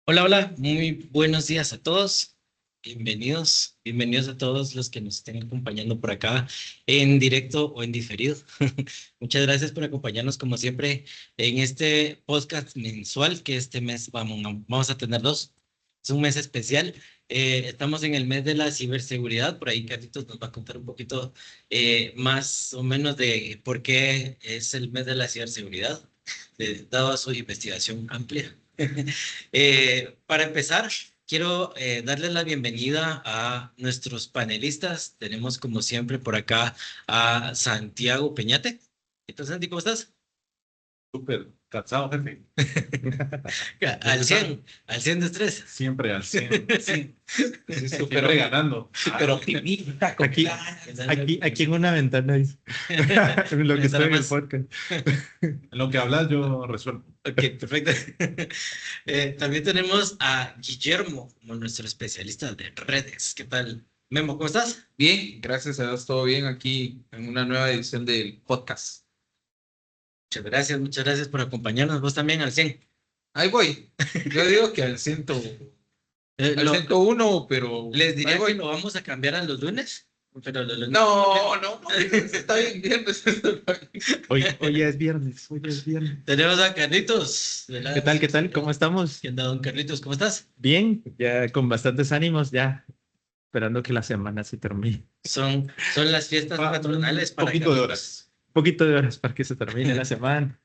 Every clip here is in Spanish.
Hola, hola, muy buenos días a todos. Bienvenidos a todos los que nos estén acompañando por acá en directo o en diferido. Muchas gracias por acompañarnos como siempre en este podcast mensual que este mes vamos a tener dos. Es un mes especial. Estamos en el mes de la ciberseguridad. Por ahí Carlitos nos va a contar un poquito más o menos de por qué es el mes de la ciberseguridad, dado su investigación amplia. Para empezar, quiero darles la bienvenida a nuestros panelistas. Tenemos como siempre por acá a Santiago Peñate. Entonces, Santi, ¿cómo estás? Súper cansado, jefe. Al Empezar 100, al 100 de estrés. siempre al 100. Sí. Sí, Súper siempre ganando. súper optimista, con Aquí, ganas. aquí en una ventana dice, en lo que Nada estoy en el más. podcast. En lo que hablas, yo resuelvo. Ok, perfecto. También tenemos a Guillermo como nuestro especialista de redes. ¿Qué tal? Memo, ¿cómo estás? Bien, gracias a Dios, todo bien aquí en una nueva edición del podcast. Muchas gracias por acompañarnos. Vos también al 100. Ahí voy. Yo digo que Eh, al lo, 101, pero Les ahí diría que voy. lo vamos a cambiar a los lunes, pero los lunes. No, no, no, está bien, viernes. Hoy ya es viernes, hoy ya es viernes. Tenemos a Carlitos. ¿Qué tal, qué tal? ¿Cómo estamos? ¿Qué onda, don Carlitos? ¿Cómo estás? Bien, ya con bastantes ánimos, ya esperando que la semana se termine. Son las fiestas patronales Un para poquito de Carlitos. horas. Un poquito de horas para que se termine la semana.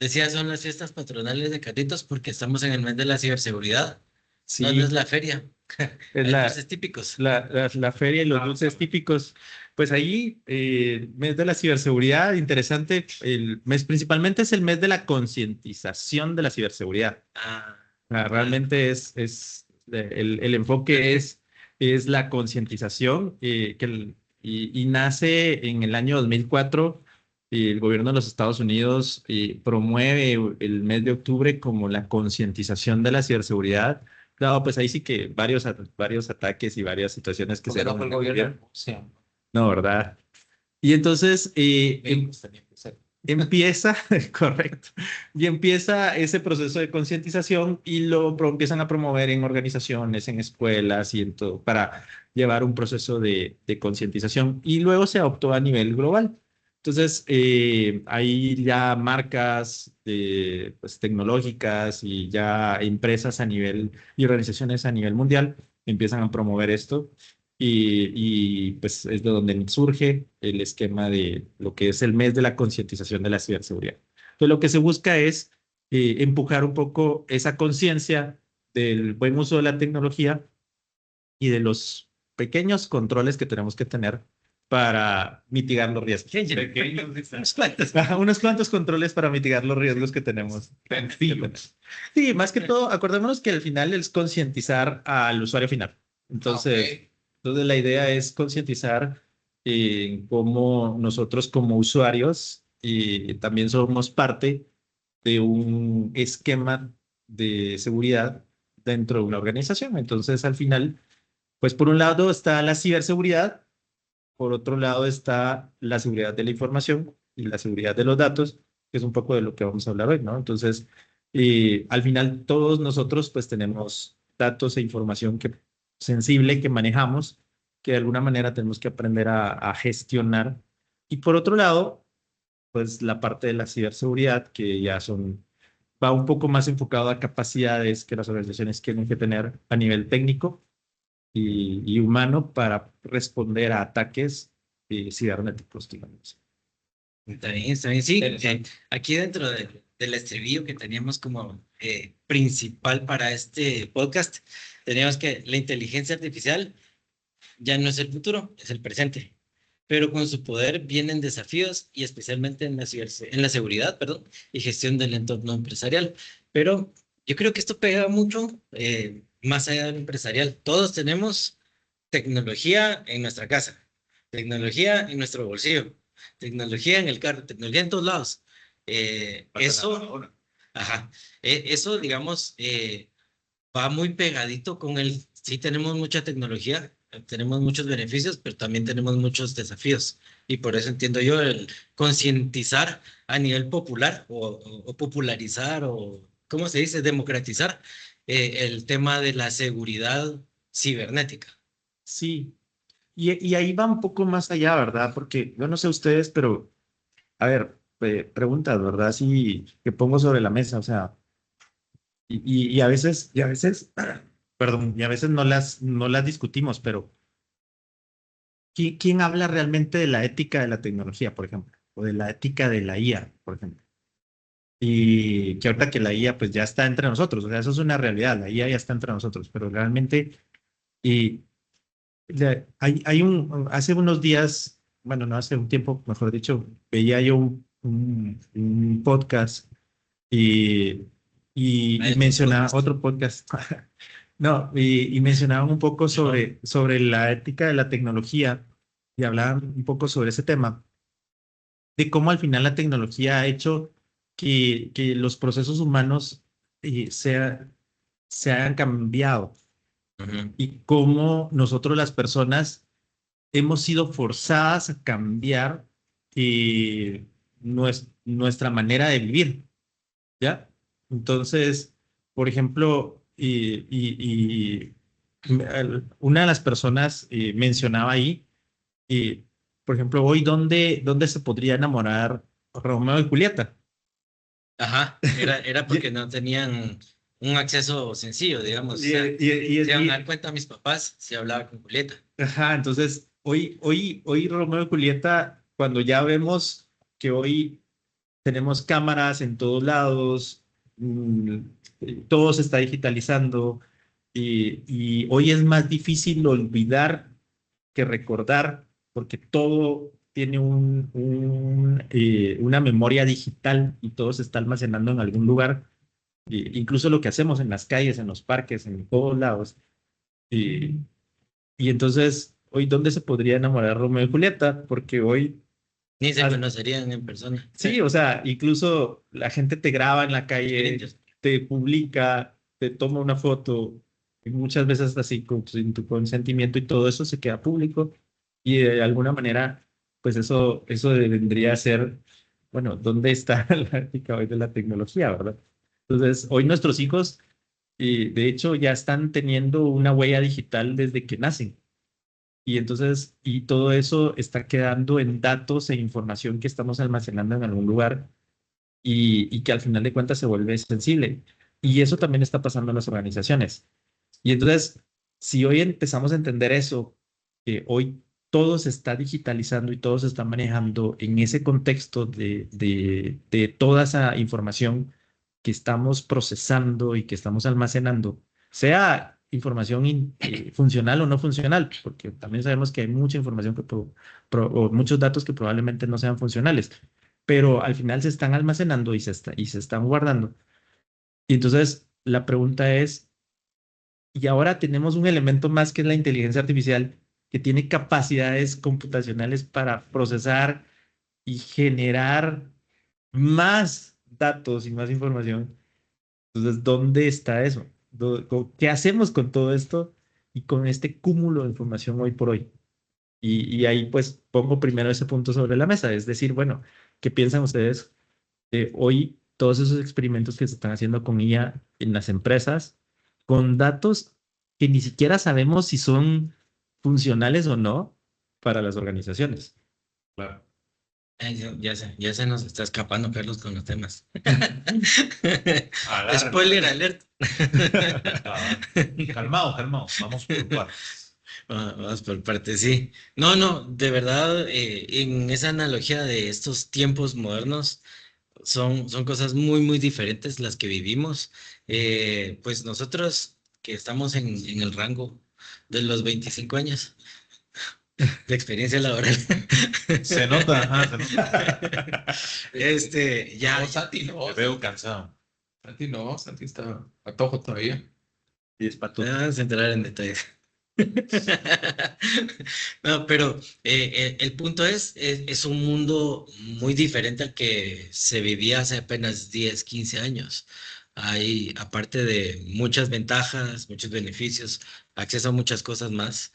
Decía, son las fiestas patronales de Carlitos porque estamos en el mes de la ciberseguridad. No es Sí, la feria. es Hay la, dulces típicos. la feria y los dulces típicos. Pues ahí, mes de la ciberseguridad, interesante. El mes principalmente es el mes de la concientización de la ciberseguridad. Ah, ah, Realmente el enfoque es la concientización y nace en el año 2004. Y el gobierno de los Estados Unidos promueve el mes de octubre como la concientización de la ciberseguridad. Dado pues ahí sí que varios ataques y varias situaciones que se Porque no dieron fue en el el gobierno de gobierno. Rusia. No, ¿verdad? Y entonces Gringos tenían que ser. empieza, correcto, y empieza ese proceso de concientización y empiezan a promover en organizaciones, en escuelas y en todo, para llevar un proceso de concientización. Y luego se adoptó a nivel global. Entonces, hay ya marcas pues, tecnológicas y ya empresas a nivel y organizaciones a nivel mundial empiezan a promover esto pues es de donde surge el esquema de lo que es el mes de la concientización de la ciberseguridad. Entonces, lo que se busca es empujar un poco esa conciencia del buen uso de la tecnología y de los pequeños controles que tenemos que tener para mitigar los riesgos. Pequeños, dice. Unos cuantos controles para mitigar los riesgos que tenemos. Sencillos. Sí, más que todo, acordémonos que al final es concientizar al usuario final. Ah, ok. Entonces la idea es concientizar en cómo nosotros como usuarios también somos parte de un esquema de seguridad dentro de una organización. Entonces, al final, pues por un lado está la ciberseguridad, por otro lado está la seguridad de la información y la seguridad de los datos, que es un poco de lo que vamos a hablar hoy, ¿no? Entonces, al final todos nosotros pues tenemos datos e información sensible que manejamos, que de alguna manera tenemos que aprender a gestionar. Y por otro lado, pues la parte de la ciberseguridad, que va un poco más enfocado a capacidades que las organizaciones tienen que tener a nivel técnico y humano para responder a ataques cibernéticos, digamos. está bien, sí. Interesante. Aquí dentro del estribillo que teníamos como principal para este podcast, teníamos que la inteligencia artificial ya no es el futuro, es el presente. Pero con su poder vienen desafíos y especialmente en la seguridad, perdón, y gestión del entorno empresarial. Pero yo creo que esto pega mucho más allá del empresarial. Todos tenemos tecnología en nuestra casa, tecnología en nuestro bolsillo, tecnología en el carro, tecnología en todos lados. Eso, ajá, eso, digamos, va muy pegadito con el, sí tenemos mucha tecnología, tenemos muchos beneficios, pero también tenemos muchos desafíos. Y por eso entiendo yo el concientizar a nivel popular o popularizar o, ¿cómo se dice? Democratizar el tema de la seguridad cibernética. Sí, y ahí va un poco más allá, ¿verdad? Porque yo no sé ustedes, pero, a ver, preguntas, ¿verdad? Sí, que pongo sobre la mesa, o sea, y a veces, perdón, y a veces no las discutimos, pero ¿quién habla realmente de la ética de la tecnología, por ejemplo? O de la ética de la IA, por ejemplo. Y que ahorita que la IA pues ya está entre nosotros, o sea, eso es una realidad, la IA ya está entre nosotros, pero realmente, y hace unos días, bueno, no hace un tiempo, mejor dicho, veía yo un podcast y, y Hay otro mencionaba podcast. otro podcast, no, y mencionaban un poco Ajá. sobre la ética de la tecnología y hablaban un poco sobre ese tema, de cómo al final la tecnología ha hecho que los procesos humanos se hayan cambiado Ujú. y cómo nosotros las personas hemos sido forzadas a cambiar nuestra manera de vivir, ¿ya? Entonces, por ejemplo, una de las personas mencionaba ahí, y, por ejemplo, hoy, ¿dónde se podría enamorar Romeo y Julieta? Ajá, era Y, porque no tenían un acceso sencillo, digamos. O y, sea, y, se iban a dar y- cuenta mis papás si hablaba con Julieta. ajá, entonces, hoy Romeo y Julieta, cuando ya vemos que hoy tenemos cámaras en todos lados, mm, todo se está digitalizando y hoy es más difícil olvidar que recordar porque todo tiene una memoria digital y todo se está almacenando en algún lugar, incluso lo que hacemos en las calles, en los parques, en todos lados. Y, y entonces, hoy, ¿dónde se podría enamorar Romeo y Julieta? Porque hoy Ni se conocerían en persona. sí, o sea, incluso la gente te graba en la Qué calle, indios. te publica, te toma una foto, y muchas veces así sin tu consentimiento y todo eso se queda público y de alguna manera, pues eso vendría a ser, bueno, ¿dónde está la ética hoy de la tecnología, verdad? Entonces, hoy nuestros hijos, de hecho, ya están teniendo una huella digital desde que nacen. Y entonces, y todo eso está quedando en datos e información que estamos almacenando en algún lugar y que al final de cuentas se vuelve sensible. Y eso también está pasando en las organizaciones. Y entonces, si hoy empezamos a entender eso, que hoy todo se está digitalizando y todo se está manejando en ese contexto de toda esa información que estamos procesando y que estamos almacenando, sea información funcional o no funcional, porque también sabemos que hay mucha información o muchos datos que probablemente no sean funcionales, pero al final se están almacenando y se están guardando. Y entonces la pregunta es, y ahora tenemos un elemento más que es la inteligencia artificial, que tiene capacidades computacionales para procesar y generar más datos y más información. Entonces, ¿dónde está eso? ¿Qué hacemos con todo esto y con este cúmulo de información hoy por hoy? Y ahí pues pongo primero ese punto sobre la mesa, es decir, bueno, ¿qué piensan ustedes hoy todos esos experimentos que se están haciendo con IA en las empresas, con datos que ni siquiera sabemos si son funcionales o no para las organizaciones? Claro. Ay, ya se nos está escapando, Carlos, con los temas. Agárrenlo. Spoiler alert. Cabal. Calmado, calmado. Vamos por partes. Vamos por partes, sí. No, no, de verdad, en esa analogía de estos tiempos modernos, son cosas muy, muy diferentes las que vivimos. Pues nosotros que estamos en el rango de los 25 años de experiencia laboral. Se nota, ajá, se nota. Ya, No, Santi, no. Me veo cansado. Santi no, Santi está a tojo todavía. Y es patuto. vamos a entrar en detalles. No, pero el punto es un mundo muy diferente al que se vivía hace apenas 10 15 años. Hay, aparte de muchas ventajas, muchos beneficios, acceso a muchas cosas más,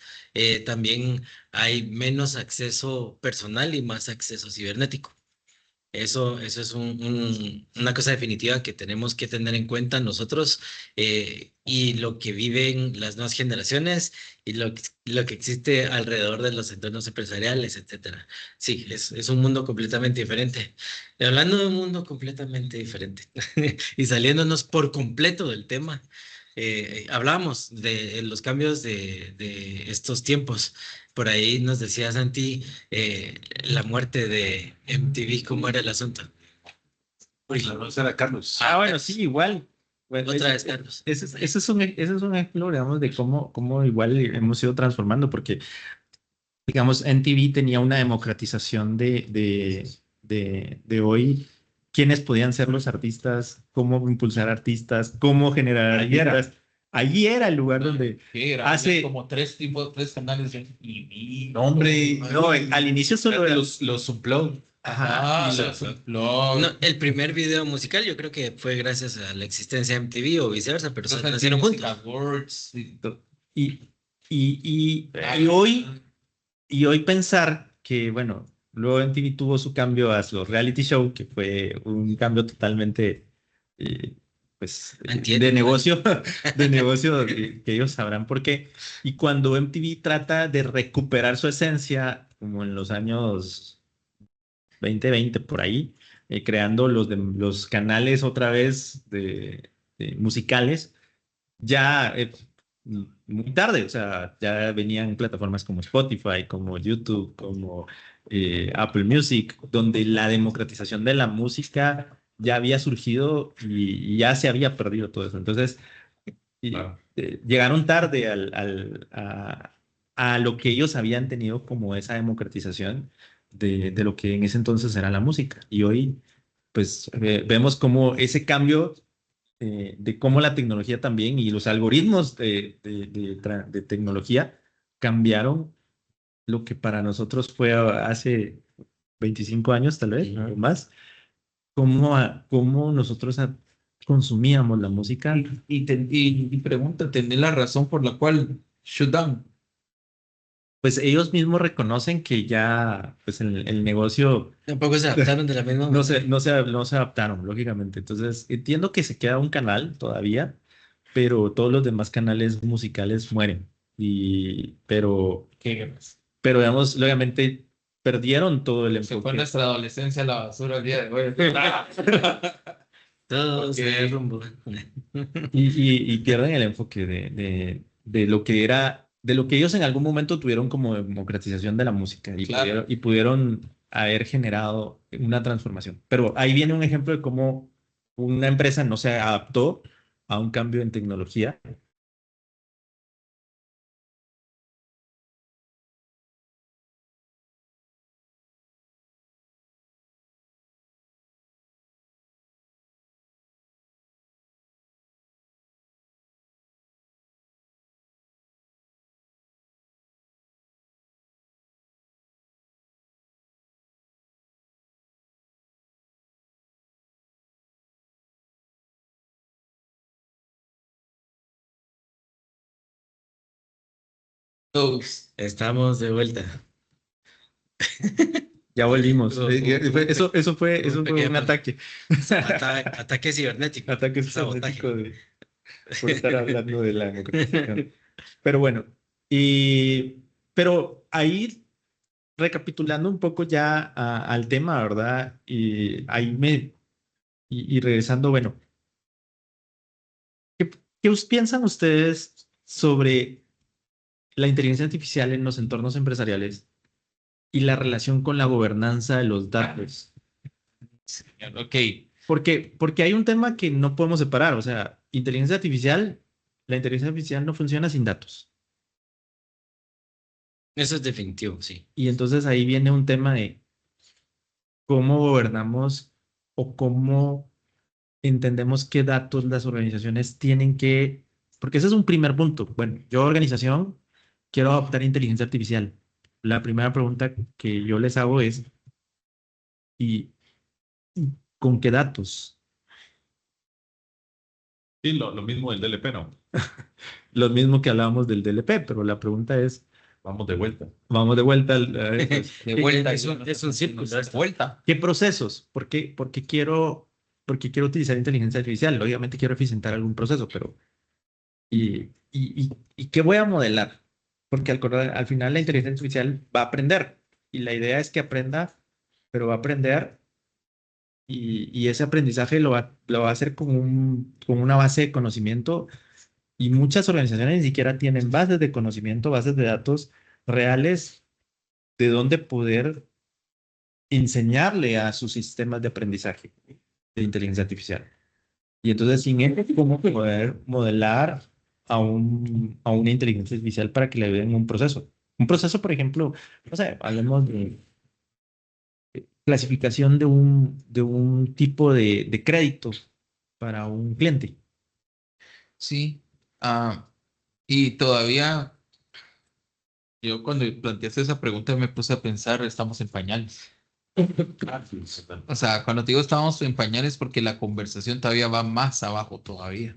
también hay menos acceso personal y más acceso cibernético. Eso es una cosa definitiva que tenemos que tener en cuenta nosotros, y lo que viven las nuevas generaciones y lo que existe alrededor de los entornos empresariales, etcétera. Sí, es un mundo completamente diferente. Y hablando de un mundo completamente diferente y saliéndonos por completo del tema, hablábamos de los cambios de estos tiempos. Por ahí nos decía Santi, la muerte de MTV, ¿cómo era el asunto? Uy, La voz era Carlos. Bueno, Sí, igual. Bueno, otra vez, Carlos. ese es un ejemplo, digamos, de cómo igual hemos ido transformando, porque, digamos, NTV tenía una democratización de hoy, quiénes podían ser los artistas, cómo impulsar artistas, cómo generar Ahí era. artistas. Allí era el lugar donde ¿Qué era? hace... Como tres canales de MTV. No, hombre. No, al inicio solo era... Los Upload. Ajá, Ah, y los Upload. No, el primer video musical yo creo que fue gracias a la existencia de MTV o viceversa, pero Los nacieron Music juntos. Awards. y, y hoy... Y hoy pensar que, bueno, luego MTV tuvo su cambio a los reality show, que fue un cambio totalmente, de Antiético. negocio, que ellos sabrán por qué. Y cuando MTV trata de recuperar su esencia, como en los años 2020 por ahí, creando los canales otra vez de musicales, ya muy tarde, o sea, ya venían plataformas como Spotify, como YouTube, como Apple Music, donde la democratización de la música ya había surgido y ya se había perdido todo eso. Entonces, Claro. llegaron tarde a lo que ellos habían tenido como esa democratización de lo que en ese entonces era la música. Y hoy, pues, vemos como ese cambio de cómo la tecnología también y los algoritmos de tecnología cambiaron lo que para nosotros fue hace 25 años, tal vez, o más, cómo nosotros consumíamos la música. Y pregunta, ¿tenés la razón por la cual shut down? Pues ellos mismos reconocen que ya, pues el negocio Tampoco se adaptaron de la misma no manera. no se adaptaron, lógicamente. Entonces, entiendo que se queda un canal todavía, pero todos los demás canales musicales mueren. Que Pero digamos, obviamente perdieron todo el se fue enfoque nuestra adolescencia a la basura el día de hoy. Todo se Porque derrumbó. y pierden el enfoque de lo que era, de lo que ellos en algún momento tuvieron como democratización de la música Claro. y pudieron haber generado una transformación. Pero ahí viene un ejemplo de cómo una empresa no se adaptó a un cambio en tecnología. todos. Estamos de vuelta. Ya volvimos. Un Eso fue un pequeño ataque. ataque cibernético, Ataque sabotaje. cibernético por estar hablando de la democratización. Pero bueno, pero ahí recapitulando un poco ya al tema, ¿verdad? Y regresando, bueno, ¿qué piensan ustedes sobre la inteligencia artificial en los entornos empresariales y la relación con la gobernanza de los datos? Ok, Porque hay un tema que no podemos separar, o sea, la inteligencia artificial no funciona sin datos. Eso es definitivo, sí. Y entonces ahí viene un tema de cómo gobernamos o cómo entendemos qué datos las organizaciones tienen que, porque ese es un primer punto. Bueno, yo organización quiero adoptar inteligencia artificial. La primera pregunta que yo les hago es, ¿y con qué datos? Sí, lo mismo del DLP, ¿no? Lo mismo que hablábamos del DLP, pero la pregunta es, Vamos de vuelta. Vamos de vuelta De vuelta. Es un círculo esto. Vuelta. ¿Qué procesos? ¿Por qué quiero utilizar inteligencia artificial? Obviamente quiero eficientar algún proceso, pero ¿y qué voy a modelar? Porque al final la inteligencia artificial va a aprender y la idea es que aprenda, pero va a aprender y ese aprendizaje lo va a hacer con una base de conocimiento y muchas organizaciones ni siquiera tienen bases de conocimiento, bases de datos reales de dónde poder enseñarle a sus sistemas de aprendizaje de inteligencia artificial. Y entonces, sin eso, ¿cómo poder modelar a una inteligencia artificial para que le den un proceso? Un proceso, por ejemplo, no sé, hablemos de clasificación de un tipo de crédito para un cliente. Sí. Y todavía, yo cuando planteaste esa pregunta me puse a pensar, estamos en pañales. O sea, cuando te digo estábamos en pañales porque la conversación todavía va más abajo todavía.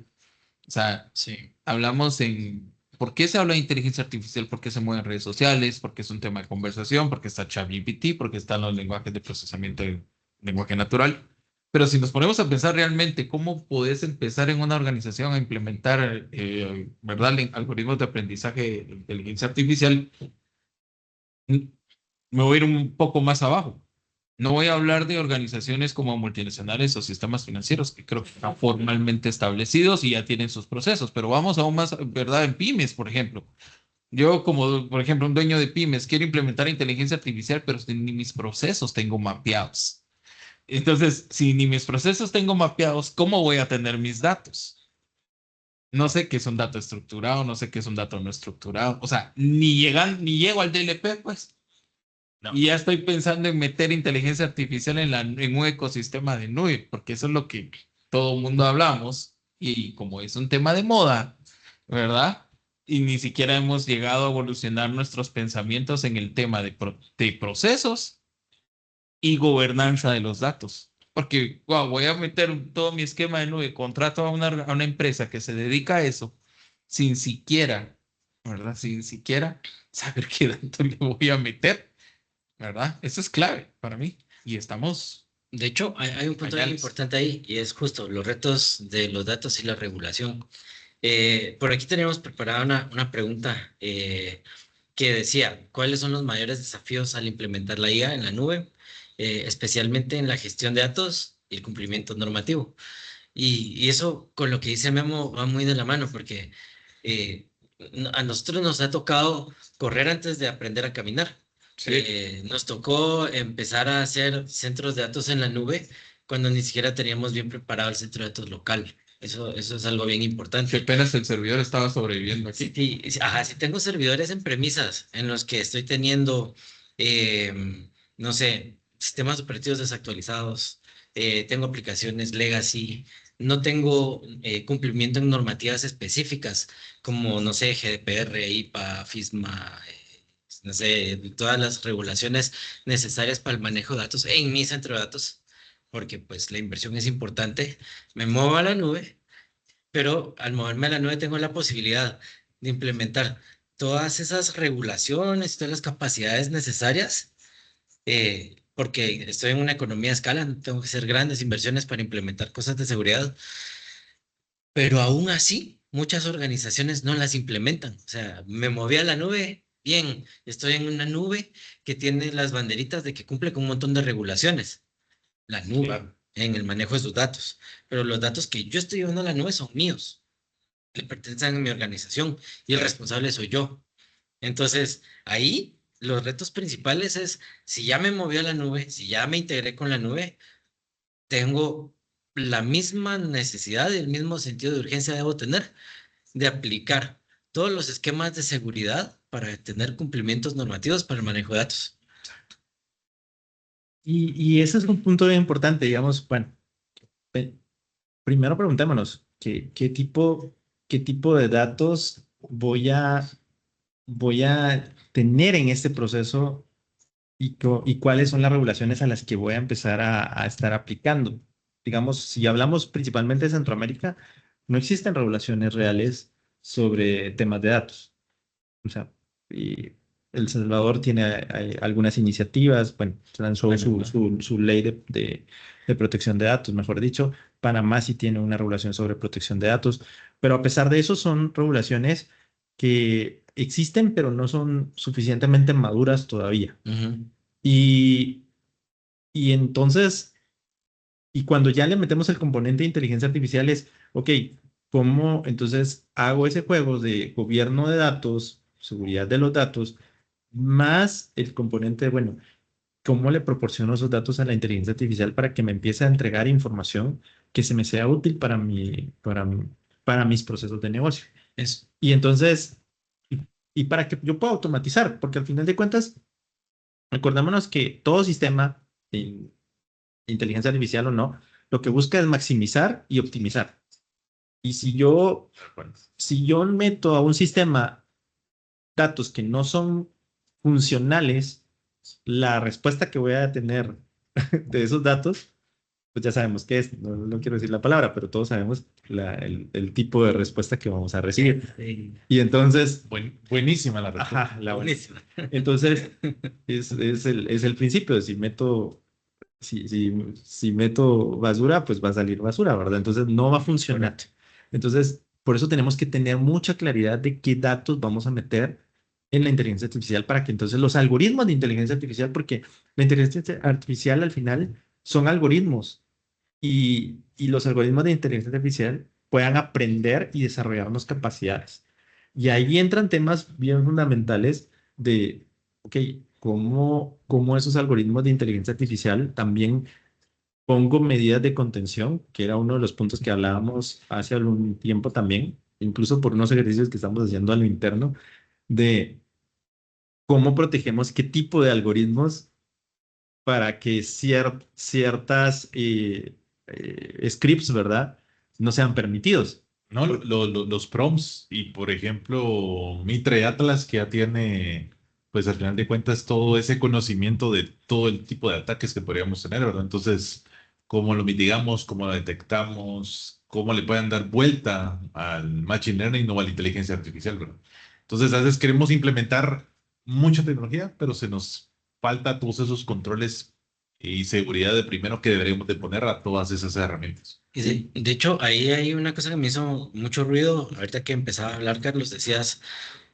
O sea, Sí. hablamos en por qué se habla de inteligencia artificial, por qué se mueven redes sociales, porque es un tema de conversación, porque está ChatGPT, porque están los lenguajes de procesamiento de lenguaje natural. Pero si nos ponemos a pensar realmente cómo puedes empezar en una organización a implementar, ¿verdad?, algoritmos de aprendizaje de inteligencia artificial, me voy a ir un poco más abajo. No voy a hablar de organizaciones como multinacionales o sistemas financieros que creo que están formalmente establecidos y ya tienen sus procesos, pero vamos aún más, ¿verdad? En pymes, por ejemplo. Yo como, por ejemplo, un dueño de pymes, quiero implementar inteligencia artificial, pero si ni mis procesos tengo mapeados. Entonces, si ni mis procesos tengo mapeados, ¿cómo voy a tener mis datos? No sé qué es un dato estructurado, no sé qué es un dato no estructurado. O sea, ni llego al DLP, pues. No. Y ya estoy pensando en meter inteligencia artificial en un ecosistema de nube, porque eso es lo que todo el mundo hablamos. Y como es un tema de moda, ¿verdad? Y ni siquiera hemos llegado a evolucionar nuestros pensamientos en el tema de procesos y gobernanza de los datos. Porque, wow, voy a meter todo mi esquema de nube, contrato a una empresa que se dedica a eso, sin siquiera, ¿verdad? Sin siquiera saber qué datos le voy a meter. ¿Verdad? Eso es clave para mí. Y estamos De hecho, hay un punto bien pañales. importante ahí y es justo los retos de los datos y la regulación. Por aquí tenemos preparada una pregunta que decía, ¿cuáles son los mayores desafíos al implementar la IA en la nube, especialmente en la gestión de datos y el cumplimiento normativo? Y eso con lo que dice Memo va muy de la mano porque eh, a nosotros nos ha tocado correr antes de aprender a caminar. Sí. Nos tocó empezar a hacer centros de datos en la nube cuando ni siquiera teníamos bien preparado el centro de datos local. Eso es algo bien Que importante. apenas el servidor estaba sobreviviendo Sí, aquí. ajá, si tengo servidores en premisas en los que estoy teniendo, no sé, sistemas operativos desactualizados, tengo aplicaciones legacy, no tengo cumplimiento en normativas específicas como, no sé, GDPR, IPA, FISMA, no sé, todas las regulaciones necesarias para el manejo de datos en mi centro de datos, porque pues la inversión es importante, me muevo a la nube, pero al moverme a la nube tengo la posibilidad de implementar todas esas regulaciones, todas las capacidades necesarias, porque estoy en una economía de escala, no tengo que hacer grandes inversiones para implementar cosas de seguridad, pero aún así muchas organizaciones no las implementan. O sea, me moví a la nube, bien, estoy en una nube que tiene las banderitas de que cumple con un montón de regulaciones, la nube, Claro. en el manejo de sus datos, pero los datos que yo estoy llevando a la nube son míos, le pertenecen a mi organización y el responsable soy yo. Entonces, ahí los retos principales es, si ya me moví a la nube, si ya me integré con la nube, tengo la misma necesidad y el mismo sentido de urgencia debo tener de aplicar todos los esquemas de seguridad para tener cumplimientos normativos para el manejo de datos. Y ese es un punto bien importante, digamos, bueno, pe- primero preguntémonos, ¿qué tipo de datos voy a tener en este proceso y cuáles son las regulaciones a las que voy a empezar a estar aplicando? Digamos, si hablamos principalmente de Centroamérica, no existen regulaciones reales sobre temas de datos. O sea, El Salvador tiene hay algunas iniciativas, bueno, lanzó Panamá. su ley de protección de datos, mejor dicho. Panamá sí tiene una regulación sobre protección de datos, pero a pesar de eso son regulaciones que existen, pero no son suficientemente maduras todavía. Ujú. Y, y entonces, y cuando ya le metemos el componente de inteligencia artificial es, ok, ¿cómo entonces hago ese juego de gobierno de datos, seguridad de los datos, más el componente de, bueno, ¿cómo le proporciono esos datos a la inteligencia artificial para que me empiece a entregar información que se me sea útil para mis procesos de negocio? Eso. Y entonces, y para que yo pueda automatizar, porque al final de cuentas, acordémonos que todo sistema, de inteligencia artificial o no, lo que busca es maximizar y optimizar. Y si yo meto a un sistema datos que no son funcionales, la respuesta que voy a tener de esos datos, pues ya sabemos qué es, no quiero decir la palabra, pero todos sabemos el tipo de respuesta que vamos a recibir. Sí. Y entonces, Buenísima la respuesta. ajá, Buenísimo. entonces es el principio, si meto basura, pues va a salir basura, ¿verdad? Entonces no va a funcionar. Entonces, por eso tenemos que tener mucha claridad de qué datos vamos a meter en la inteligencia artificial para que entonces los algoritmos de inteligencia artificial, porque la inteligencia artificial al final son algoritmos y los algoritmos de inteligencia artificial puedan aprender y desarrollarnos capacidades. Y ahí entran temas bien fundamentales de, ok, cómo esos algoritmos de inteligencia artificial también pongo medidas de contención, que era uno de los puntos que hablábamos hace algún tiempo también, incluso por unos ejercicios que estamos haciendo a lo interno, de cómo protegemos qué tipo de algoritmos para que ciertas scripts, ¿verdad? No sean permitidos. ¿No? Los prompts y, por ejemplo, Mitre y Atlas, que ya tiene, pues al final de cuentas, todo ese conocimiento de todo el tipo de ataques que podríamos tener, ¿verdad? Entonces, cómo lo mitigamos, cómo lo detectamos, cómo le pueden dar vuelta al machine learning o a la inteligencia artificial, ¿verdad? Entonces, a veces queremos implementar mucha tecnología, pero se nos falta todos esos controles y seguridad de primero que deberíamos de poner a todas esas herramientas. Y de hecho, ahí hay una cosa que me hizo mucho ruido. Ahorita que empezaba a hablar, Carlos, decías,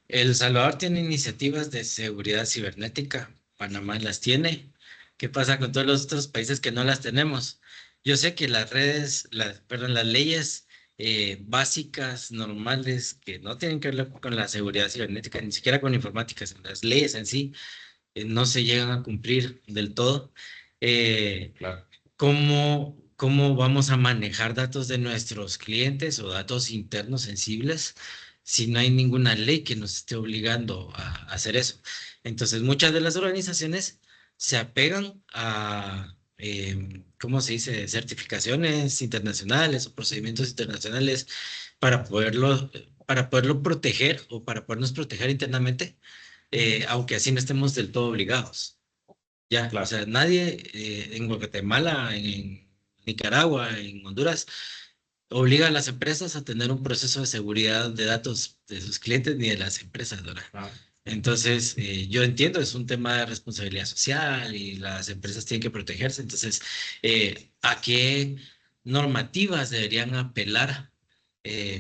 El Salvador tiene iniciativas de seguridad cibernética, Panamá las tiene. ¿Qué pasa con todos los otros países que no las tenemos? Yo sé que las redes, perdón, las leyes básicas, normales, que no tienen que ver con la seguridad cibernética, ni siquiera con informática, las leyes en sí, no se llegan a cumplir del todo. Eh, Claro. ¿cómo vamos a manejar datos de nuestros clientes o datos internos sensibles si no hay ninguna ley que nos esté obligando a hacer eso? Entonces, muchas de las organizaciones se apegan a, ¿cómo se dice?, certificaciones internacionales o procedimientos internacionales para poderlo proteger o para podernos proteger internamente, aunque así no estemos del todo obligados. Ya, o Claro. sea, nadie en Guatemala, en Nicaragua, en Honduras, obliga a las empresas a tener un proceso de seguridad de datos de sus clientes ni de las empresas, ¿verdad? Ah, Entonces, yo entiendo, es un tema de responsabilidad social y las empresas tienen que protegerse. Entonces, ¿a qué normativas deberían apelar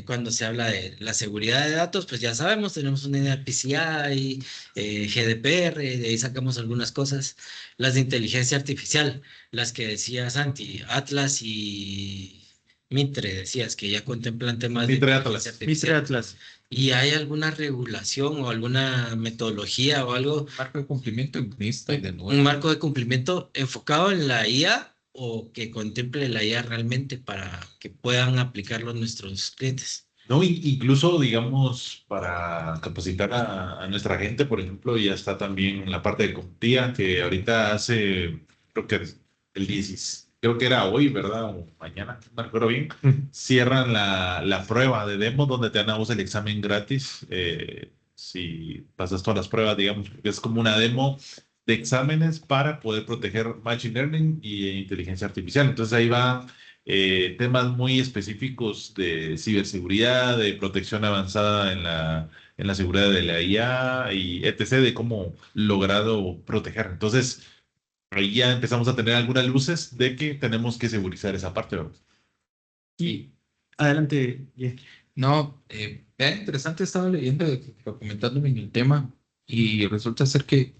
cuando se habla de la seguridad de datos? Pues ya sabemos, tenemos una idea PCI, GDPR, de ahí sacamos algunas cosas. Las de inteligencia artificial, las que decía Santi, Atlas y Mitre, decías que ya contemplan temas de Mitre inteligencia Atlas. Mitre artificial. Atlas. ¿Y hay alguna regulación o alguna metodología o algo, Marco de cumplimiento en NIST y de un nuevo. marco de cumplimiento enfocado en la IA o que contemple la IA realmente para que puedan aplicarlo nuestros clientes? No, incluso, digamos, para capacitar a nuestra gente, por ejemplo, ya está también la parte de contía, que ahorita hace, creo que el 10, creo que era hoy, ¿verdad? O mañana, no me acuerdo bien, cierran la prueba de demo donde te dan a vos el examen gratis, si pasas todas las pruebas, digamos, porque es como una demo de exámenes para poder proteger Machine Learning y inteligencia artificial. Entonces ahí va temas muy específicos de ciberseguridad, de protección avanzada en la seguridad de la IA y etc. de cómo logrado proteger. Entonces, ahí ya empezamos a tener algunas luces de que tenemos que segurizar esa parte, ¿verdad? Y adelante, yeah. No, vea, interesante, estaba leyendo, documentándome en el tema y resulta ser que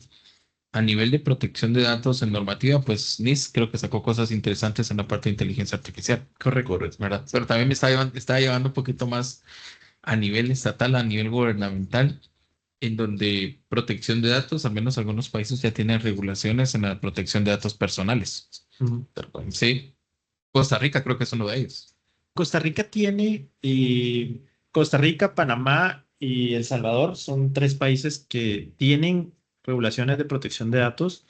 a nivel de protección de datos en normativa, pues NIST creo que sacó cosas interesantes en la parte de inteligencia artificial, Correcto. ¿verdad? Pero también estaba llevando un poquito más a nivel estatal, a nivel gubernamental, en donde protección de datos, al menos algunos países ya tienen regulaciones en la protección de datos personales. Ujú. Sí, Costa Rica creo que es uno de ellos. Costa Rica tiene, Costa Rica, Panamá y El Salvador son 3 países que tienen regulaciones de protección de datos.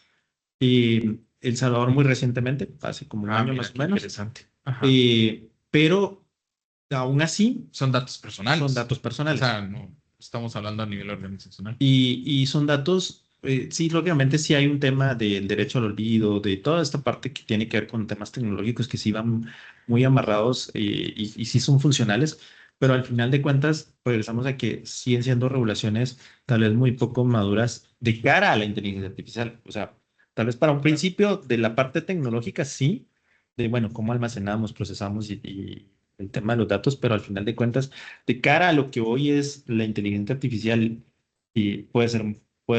Y El Salvador muy recientemente, hace como un año Mira, más o qué menos. interesante. Ajá. Pero aún así Son datos personales. son datos O personales. sea, no estamos hablando a nivel organizacional. Y son datos, sí, lógicamente sí hay un tema del derecho al olvido, de toda esta parte que tiene que ver con temas tecnológicos que sí van muy amarrados y sí son funcionales, pero al final de cuentas regresamos a que siguen siendo regulaciones tal vez muy poco maduras de cara a la inteligencia artificial. O sea, tal vez para un principio de la parte tecnológica sí, de bueno, cómo almacenamos, procesamos y el tema de los datos, pero al final de cuentas de cara a lo que hoy es la inteligencia artificial, y puede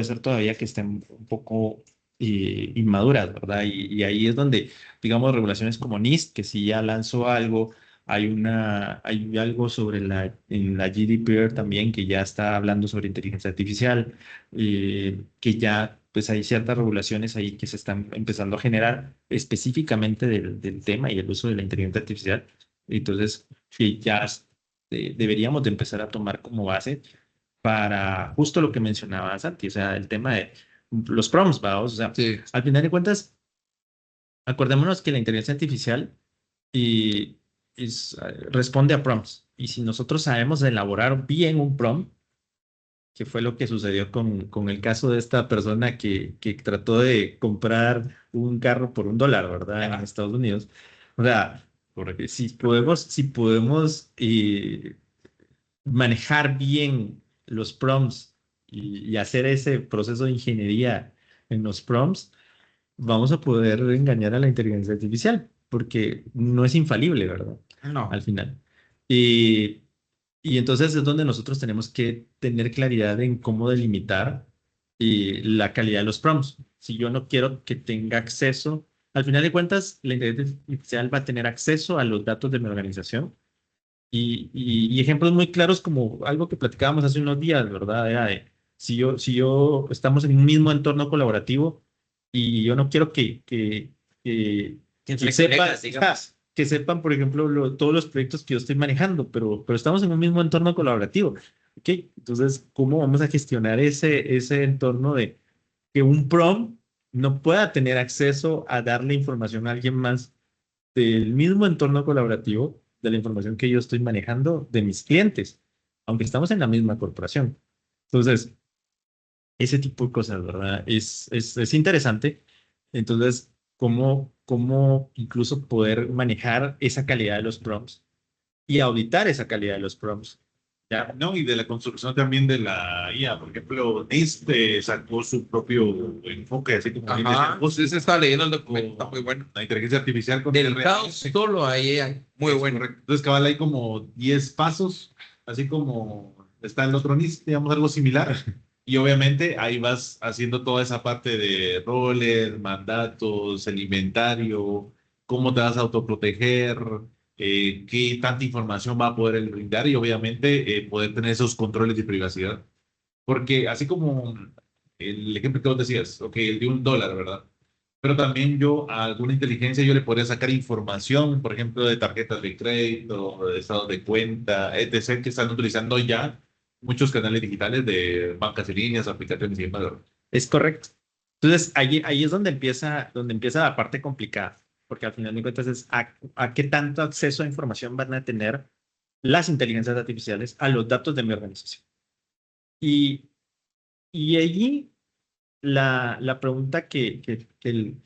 ser todavía que estén un poco inmaduras, ¿verdad? Y ahí es donde, digamos, regulaciones como NIST, que si ya lanzó algo, hay algo sobre en la GDPR también, que ya está hablando sobre inteligencia artificial, que ya, pues hay ciertas regulaciones ahí que se están empezando a generar específicamente del tema y el uso de la inteligencia artificial. Entonces, que ya deberíamos de empezar a tomar como base para justo lo que mencionaba Santi, o sea, el tema de los prompts, vamos, o sea, Sí. al final de cuentas, acordémonos que la inteligencia artificial y, responde a prompts, y si nosotros sabemos elaborar bien un prompt, que fue lo que sucedió con el caso de esta persona que trató de comprar un carro por $1, ¿verdad? En Estados Unidos. O sea, porque si podemos manejar bien los prompts y hacer ese proceso de ingeniería en los prompts, vamos a poder engañar a la inteligencia artificial, porque no es infalible, ¿verdad? No. Al final. Y, y entonces es donde nosotros tenemos que tener claridad en cómo delimitar la calidad de los prompts. Si yo no quiero que tenga acceso, al final de cuentas, la inteligencia artificial va a tener acceso a los datos de mi organización y ejemplos muy claros como algo que platicábamos hace unos días, ¿verdad? Era de, si yo estamos en un mismo entorno colaborativo y yo no quiero que Entre sepan, colegas, digamos. que sepan, por ejemplo, todos los proyectos que yo estoy manejando, pero estamos en un mismo entorno colaborativo. ¿Ok? Entonces, ¿cómo vamos a gestionar ese entorno de que un prom no pueda tener acceso a darle información a alguien más del mismo entorno colaborativo de la información que yo estoy manejando de mis clientes, aunque estamos en la misma corporación? Entonces, ese tipo de cosas, ¿verdad? Es interesante. Entonces, cómo incluso poder manejar esa calidad de los prompts y auditar esa calidad de los prompts. ¿Ya? No, y de la construcción también de la IA. Por ejemplo, NIST sacó su propio enfoque, así como bien Ajá. decían vos, Sí, se está leyendo el documento, está muy bueno. la inteligencia artificial con Del el caos solo hay AI. Muy Es bueno. correcto. Entonces, cabal, hay como 10 pasos, así como está el otro NIST, digamos algo similar. Y obviamente ahí vas haciendo toda esa parte de roles, mandatos, el inventario, cómo te vas a autoproteger, qué tanta información va a poder él brindar y obviamente poder tener esos controles de privacidad. Porque así como el ejemplo que vos decías, ok, el de $1, ¿verdad? Pero también yo a alguna inteligencia yo le podría sacar información, por ejemplo, de tarjetas de crédito, de estados de cuenta, etc., que están utilizando ya muchos canales digitales de bancas en líneas, aplicaciones y demás, ¿verdad? Es correcto. Entonces, ahí es donde empieza la parte complicada, porque al final de cuentas es a qué tanto acceso a información van a tener las inteligencias artificiales a los datos de mi organización. Y, y allí la pregunta que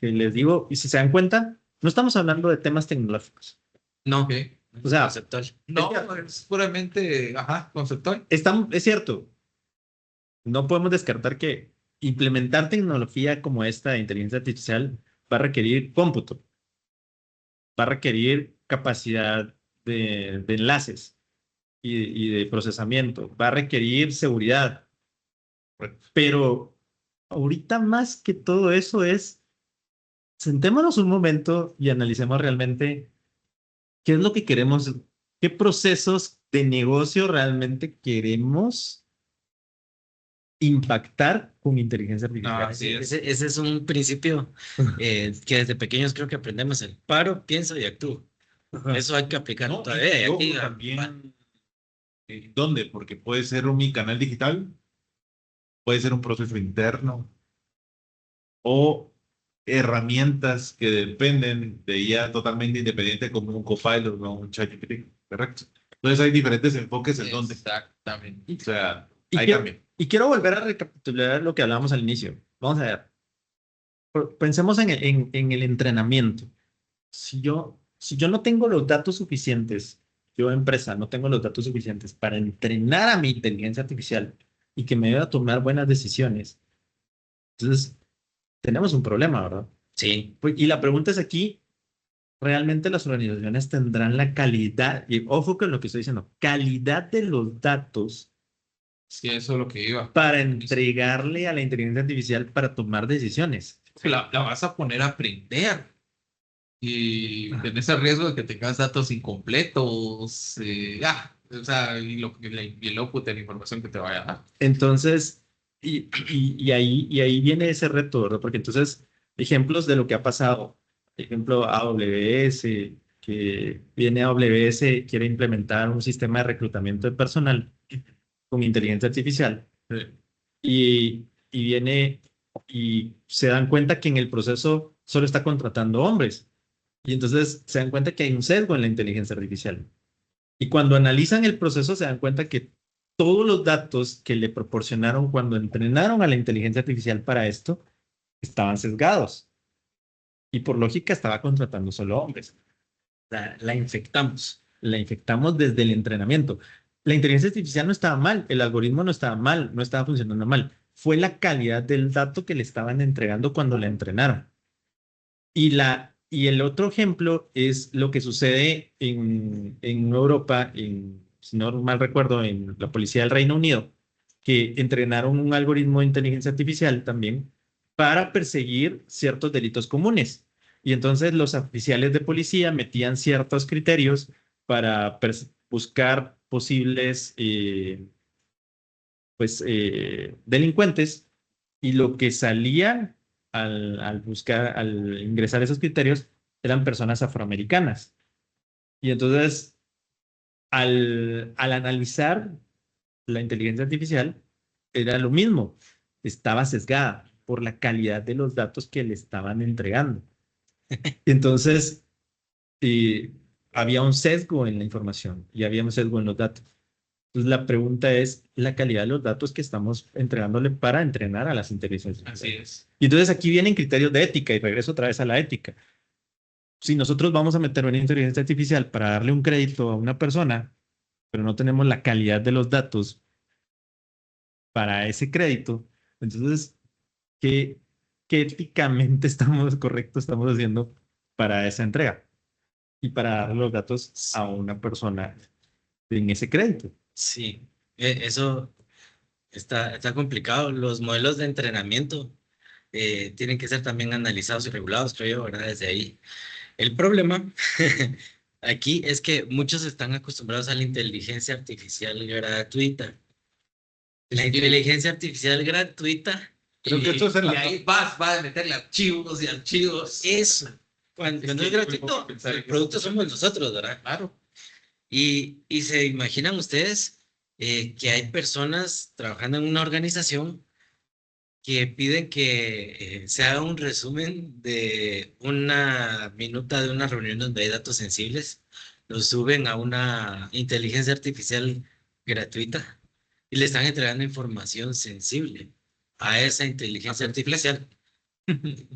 les digo, y si se dan cuenta, no estamos hablando de temas tecnológicos, No, Ok. O sea, conceptual. No, es puramente, conceptual. es cierto, no podemos descartar que implementar tecnología como esta de inteligencia artificial va a requerir cómputo, va a requerir capacidad de enlaces y de procesamiento, va a requerir seguridad, pero ahorita más que todo eso es, sentémonos un momento y analicemos realmente qué es lo que queremos, qué procesos de negocio realmente queremos impactar con inteligencia artificial. Así es. Ese es un principio que desde pequeños creo que aprendemos: el paro, pienso y actúo. Ajá. Eso hay que aplicarlo No, todavía. y Y luego aquí, también, ¿dónde? Porque puede ser mi canal digital, puede ser un proceso interno o herramientas que dependen de IA totalmente independiente como un Copilot o un ChatGPT, correcto. Entonces hay diferentes enfoques en donde, Exactamente. o sea, Y ahí quiero, también. y quiero volver a recapitular lo que hablábamos al inicio. Vamos a ver. Pensemos en el entrenamiento. Si yo no tengo los datos suficientes, yo empresa no tengo los datos suficientes para entrenar a mi inteligencia artificial y que me ayude a tomar buenas decisiones, entonces tenemos un problema, ¿verdad? sí, Y la pregunta es aquí, ¿realmente las organizaciones tendrán la calidad, y ojo con lo que estoy diciendo, calidad de los datos Sí, eso es lo que iba. para entregarle a la inteligencia artificial para tomar decisiones? La vas a poner a aprender. Y tenés el riesgo de que tengas datos incompletos. O sea, y el output de la información que te vaya a dar. Entonces, y ahí viene ese reto, ¿verdad? Porque entonces, ejemplos de lo que ha pasado, ejemplo, AWS, que viene AWS, quiere implementar un sistema de reclutamiento de personal con inteligencia artificial y viene y se dan cuenta que en el proceso solo está contratando hombres. Y entonces se dan cuenta que hay un sesgo en la inteligencia artificial. Y cuando analizan el proceso se dan cuenta que todos los datos que le proporcionaron cuando entrenaron a la inteligencia artificial para esto estaban sesgados. Y por lógica estaba contratando solo hombres. la infectamos. La infectamos desde el entrenamiento. La inteligencia artificial no estaba mal, el algoritmo no estaba mal, no estaba funcionando mal. Fue la calidad del dato que le estaban entregando cuando la entrenaron. Y el otro ejemplo es lo que sucede en Europa, si no mal recuerdo, en la policía del Reino Unido, que entrenaron un algoritmo de inteligencia artificial también para perseguir ciertos delitos comunes. Y entonces los oficiales de policía metían ciertos criterios para buscar posibles delincuentes y lo que salía al ingresar esos criterios eran personas afroamericanas. Y entonces, al analizar la inteligencia artificial, era lo mismo, estaba sesgada por la calidad de los datos que le estaban entregando. Entonces, eh, había un sesgo en la información y había un sesgo en los datos. Entonces, la pregunta es la calidad de los datos que estamos entregándole para entrenar a las inteligencias Así artificiales. es. Y entonces aquí vienen criterios de ética y regreso otra vez a la ética. Si nosotros vamos a meter una inteligencia artificial para darle un crédito a una persona, pero no tenemos la calidad de los datos para ese crédito, entonces, ¿qué éticamente estamos haciendo para esa entrega y para darle los datos a una persona en ese crédito? Sí, eso está complicado. Los modelos de entrenamiento tienen que ser también analizados y regulados, creo yo, ¿verdad? Desde ahí. El problema aquí es que muchos están acostumbrados a la inteligencia artificial gratuita. La inteligencia artificial gratuita, Creo que esto es en y la... ahí vas a meterle archivos y archivos. eso, cuando es gratuito, el producto somos nosotros, ¿verdad? Claro. Y se imaginan ustedes que hay personas trabajando en una organización que piden que se haga un resumen de una minuta de una reunión donde hay datos sensibles, lo suben a una inteligencia artificial gratuita y le están entregando información sensible a esa inteligencia artificial.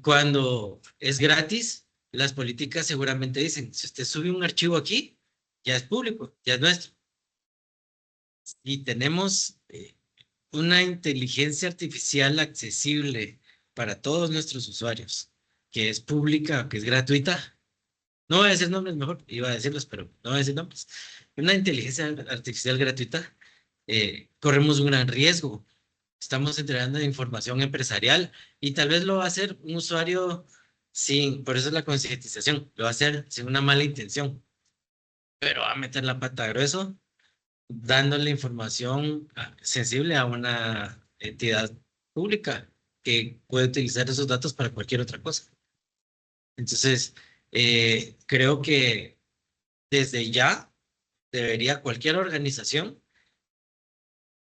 Cuando es gratis, las políticas seguramente dicen, si usted sube un archivo aquí, ya es público, ya es nuestro. Y tenemos una inteligencia artificial accesible para todos nuestros usuarios, que es pública, que es gratuita. No voy a decir nombres mejor, iba a decirlos, pero no voy a decir nombres. Una inteligencia artificial gratuita, corremos un gran riesgo. Estamos entregando información empresarial y tal vez lo va a hacer un usuario sin, por eso es la concientización, lo va a hacer sin una mala intención, pero va a meter la pata grueso dándole información sensible a una entidad pública que puede utilizar esos datos para cualquier otra cosa. Entonces, creo que desde ya debería cualquier organización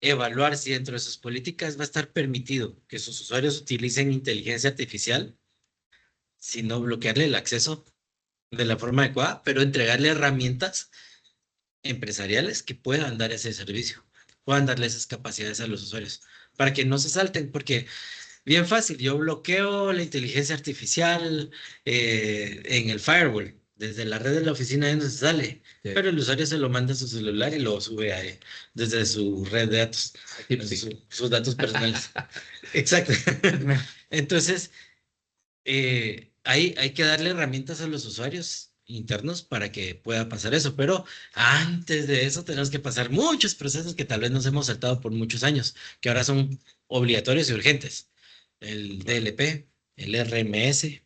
evaluar si dentro de sus políticas va a estar permitido que sus usuarios utilicen inteligencia artificial, sino bloquearle el acceso de la forma adecuada, pero entregarle herramientas empresariales que puedan dar ese servicio, puedan darle esas capacidades a los usuarios, para que no se salten, porque bien fácil, yo bloqueo la inteligencia artificial en el firewall, desde la red de la oficina de donde se sale, Sí. pero el usuario se lo manda a su celular y lo sube ahí, desde su red de datos, sus datos personales. Exacto. Entonces, hay que darle herramientas a los usuarios internos para que pueda pasar eso, pero antes de eso tenemos que pasar muchos procesos que tal vez nos hemos saltado por muchos años, que ahora son obligatorios y urgentes. El DLP, el RMS,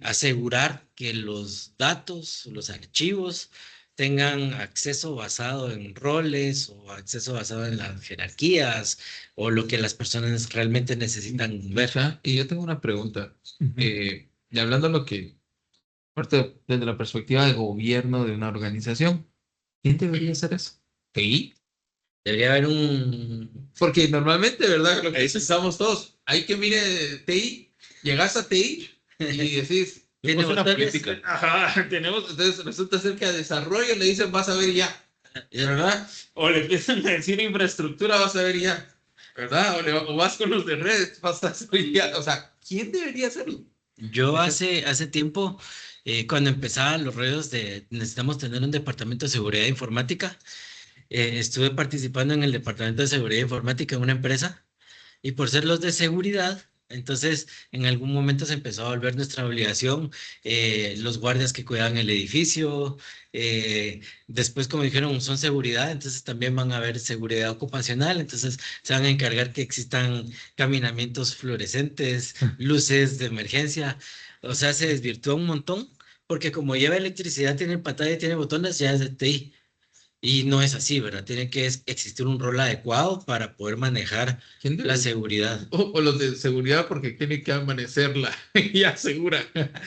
asegurar que los datos, los archivos tengan acceso basado en roles o acceso basado en las jerarquías o lo que las personas realmente necesitan ver. Y yo tengo una pregunta. Y hablando de lo que, aparte desde la perspectiva de gobierno de una organización, ¿quién debería hacer eso? ¿TI? Debería haber un... Porque normalmente, ¿verdad? Lo que pensamos todos, hay que mire TI, llegas a TI y decís, Tiene Es una botones. política. ajá, tenemos, entonces resulta ser que a desarrollo le dicen, vas a ver ya, ¿verdad? O le empiezan a decir infraestructura, vas a ver ya, ¿verdad? O vas con los de redes, vas a ver ya. O sea, ¿quién debería hacerlo? Yo hace tiempo, cuando empezaban los rollos de necesitamos tener un departamento de seguridad informática, estuve participando en el departamento de seguridad informática en una empresa y por ser los de seguridad, entonces en algún momento se empezó a volver nuestra obligación, los guardias que cuidaban el edificio, después como dijeron son seguridad, entonces también van a haber seguridad ocupacional, entonces se van a encargar que existan caminamientos fluorescentes, luces de emergencia, o sea, se desvirtuó un montón, porque como lleva electricidad, tiene pantalla y tiene botones, ya es de TI. Y no es así, ¿verdad? Tiene que existir un rol adecuado para poder manejar ¿Quién la debería? seguridad. O los de seguridad porque tiene que amanecerla ya segura.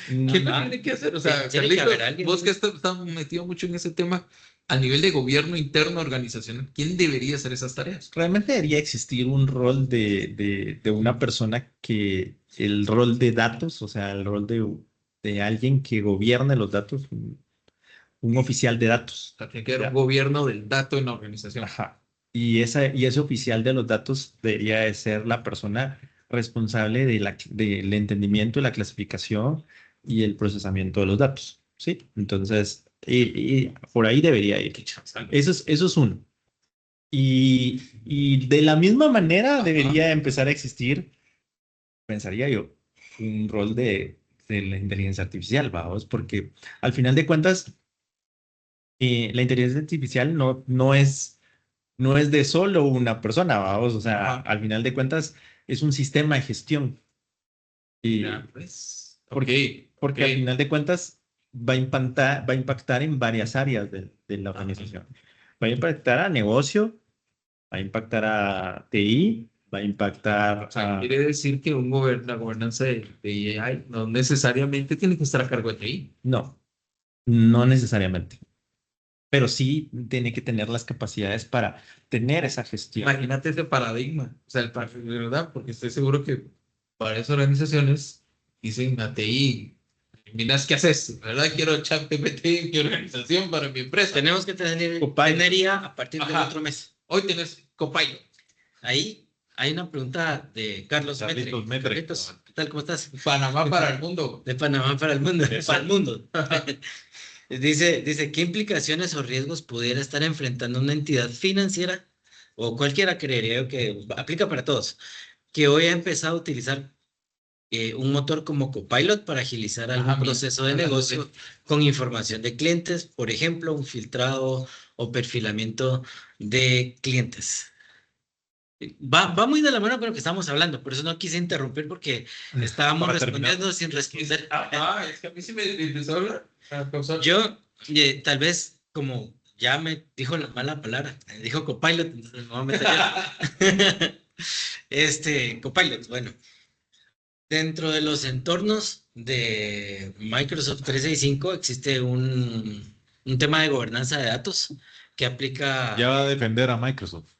¿Quién lo tiene que hacer? O sea, Tiene que Carlitos, haber alguien. vos que estás metido mucho en ese tema, a nivel de gobierno interno organizacional, ¿quién debería hacer esas tareas? Realmente debería existir un rol de una persona que el rol de datos, o sea, el rol de alguien que gobierne los datos, un oficial de datos. O sea, tiene que haber Ya. un gobierno del dato en la organización. Ajá. Y ese oficial de los datos debería de ser la persona responsable del entendimiento, la clasificación y el procesamiento de los datos. ¿Sí? Entonces, y por ahí debería ir. Eso es uno. Y de la misma manera debería empezar a existir, pensaría yo, un rol de la inteligencia artificial, vamos, porque al final de cuentas, la inteligencia artificial no es de solo una persona, vamos, o sea, Ajá. al final de cuentas es un sistema de gestión. Y Ya, pues. porque Ok. al final de cuentas va a impactar en varias áreas de la organización. Va a impactar a negocio, va a impactar a TI, va a impactar O sea, a... quiere decir que la gobernanza de AI no necesariamente tiene que estar a cargo de TI. No, no necesariamente, pero sí tiene que tener las capacidades para tener esa gestión. Imagínate ese paradigma, o sea, de verdad, porque estoy seguro que varias organizaciones dicen a TI, miras qué haces, ¿verdad? Quiero ChatGPT en mi organización para mi empresa. Tenemos que tener Copilot. IA a partir del Ajá. otro mes. Hoy tienes Copilot. Ahí hay una pregunta de Carlos Carlitos Metre. Metre. Carlitos, tal? ¿Cómo estás? Panamá para el mundo. De Panamá para el mundo. Eso. Para el mundo. Dice, ¿qué implicaciones o riesgos pudiera estar enfrentando una entidad financiera o cualquiera creería yo que aplica para todos, que hoy ha empezado a utilizar un motor como Copilot para agilizar algún Ajá, proceso de negocio con información de clientes, por ejemplo, un filtrado o perfilamiento de clientes? Va muy de la mano con lo que estamos hablando, por eso no quise interrumpir porque estábamos Para terminar. respondiendo sin responder. Es que a mí sí me empezó a hablar. A causar- Yo, tal vez, como ya me dijo la mala palabra, me dijo Copilot, entonces me voy a meter yo. Copilot, bueno, dentro de los entornos de Microsoft 365 existe un tema de gobernanza de datos que aplica Ya va a defender a Microsoft.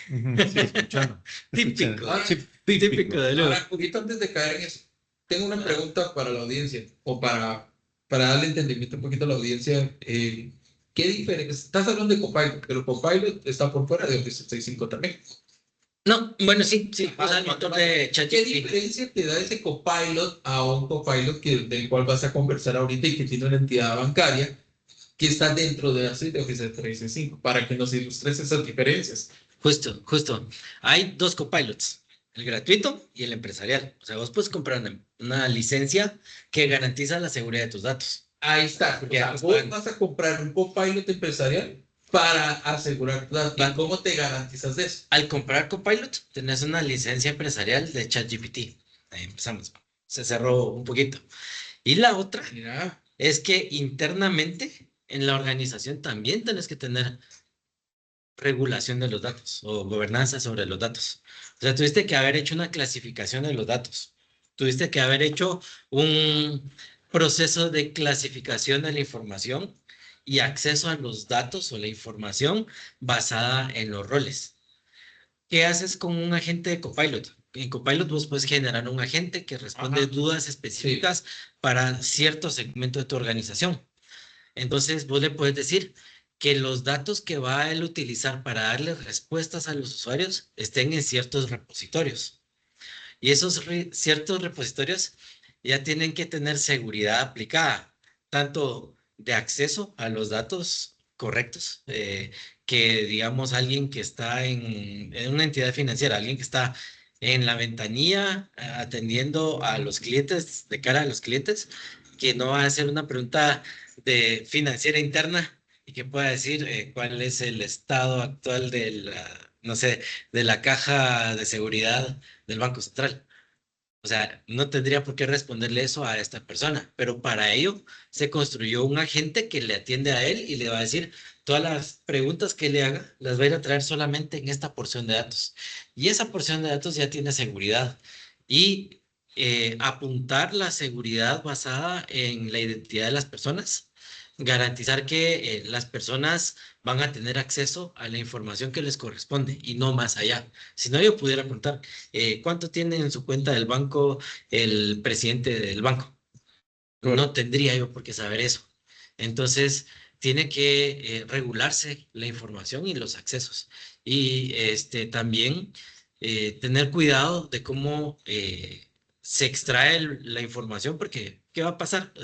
Sí, escuchando. típico, Ah, típico de luego. Ahora, un poquito antes de caer en eso, tengo una pregunta para la audiencia, o para darle entendimiento un poquito a la audiencia. ¿Qué diferencia? Estás hablando de Copilot, pero Copilot está por fuera de Office 365 también. No, bueno, sí, o sea, el motor de ¿Qué ChatGPT. diferencia te da ese Copilot a un Copilot del cual vas a conversar ahorita y que tiene una entidad bancaria que está dentro de la suite de Office 365? Para que nos ilustres esas diferencias. Justo. Hay dos copilots, el gratuito y el empresarial. O sea, vos puedes comprar una licencia que garantiza la seguridad de tus datos. Ahí está. Porque ambos Vos pagan. vas a comprar un Copilot empresarial para asegurar tu datos. ¿Y cómo te garantizas de eso? Al comprar Copilot, tenés una licencia empresarial de ChatGPT. Ahí empezamos. Se cerró un poquito. Y la otra Mira, es que internamente en la organización también tenés que tener regulación de los datos o gobernanza sobre los datos. O sea, tuviste que haber hecho una clasificación de los datos. Tuviste que haber hecho un proceso de clasificación de la información y acceso a los datos o la información basada en los roles. ¿Qué haces con un agente de Copilot? En Copilot vos puedes generar un agente que responde Ajá. dudas específicas para cierto segmento de tu organización. Entonces, vos le puedes decir que los datos que va a él utilizar para darle respuestas a los usuarios estén en ciertos repositorios. Y esos ciertos repositorios ya tienen que tener seguridad aplicada, tanto de acceso a los datos correctos, que digamos alguien que está en una entidad financiera, alguien que está en la ventanilla atendiendo a los clientes, de cara a los clientes, que no va a hacer una pregunta de financiera interna y que pueda decir cuál es el estado actual de la, no sé, de la caja de seguridad del Banco Central. O sea, no tendría por qué responderle eso a esta persona, pero para ello se construyó un agente que le atiende a él y le va a decir todas las preguntas que le haga, las va a ir a traer solamente en esta porción de datos. Y esa porción de datos ya tiene seguridad. Y apuntar la seguridad basada en la identidad de las personas, garantizar que las personas van a tener acceso a la información que les corresponde y no más allá. Si no, yo pudiera preguntar, ¿cuánto tiene en su cuenta del banco el presidente del banco? No tendría yo por qué saber eso. Entonces, tiene que regularse la información y los accesos. Y también tener cuidado de cómo se extrae la información, porque ¿qué va a pasar?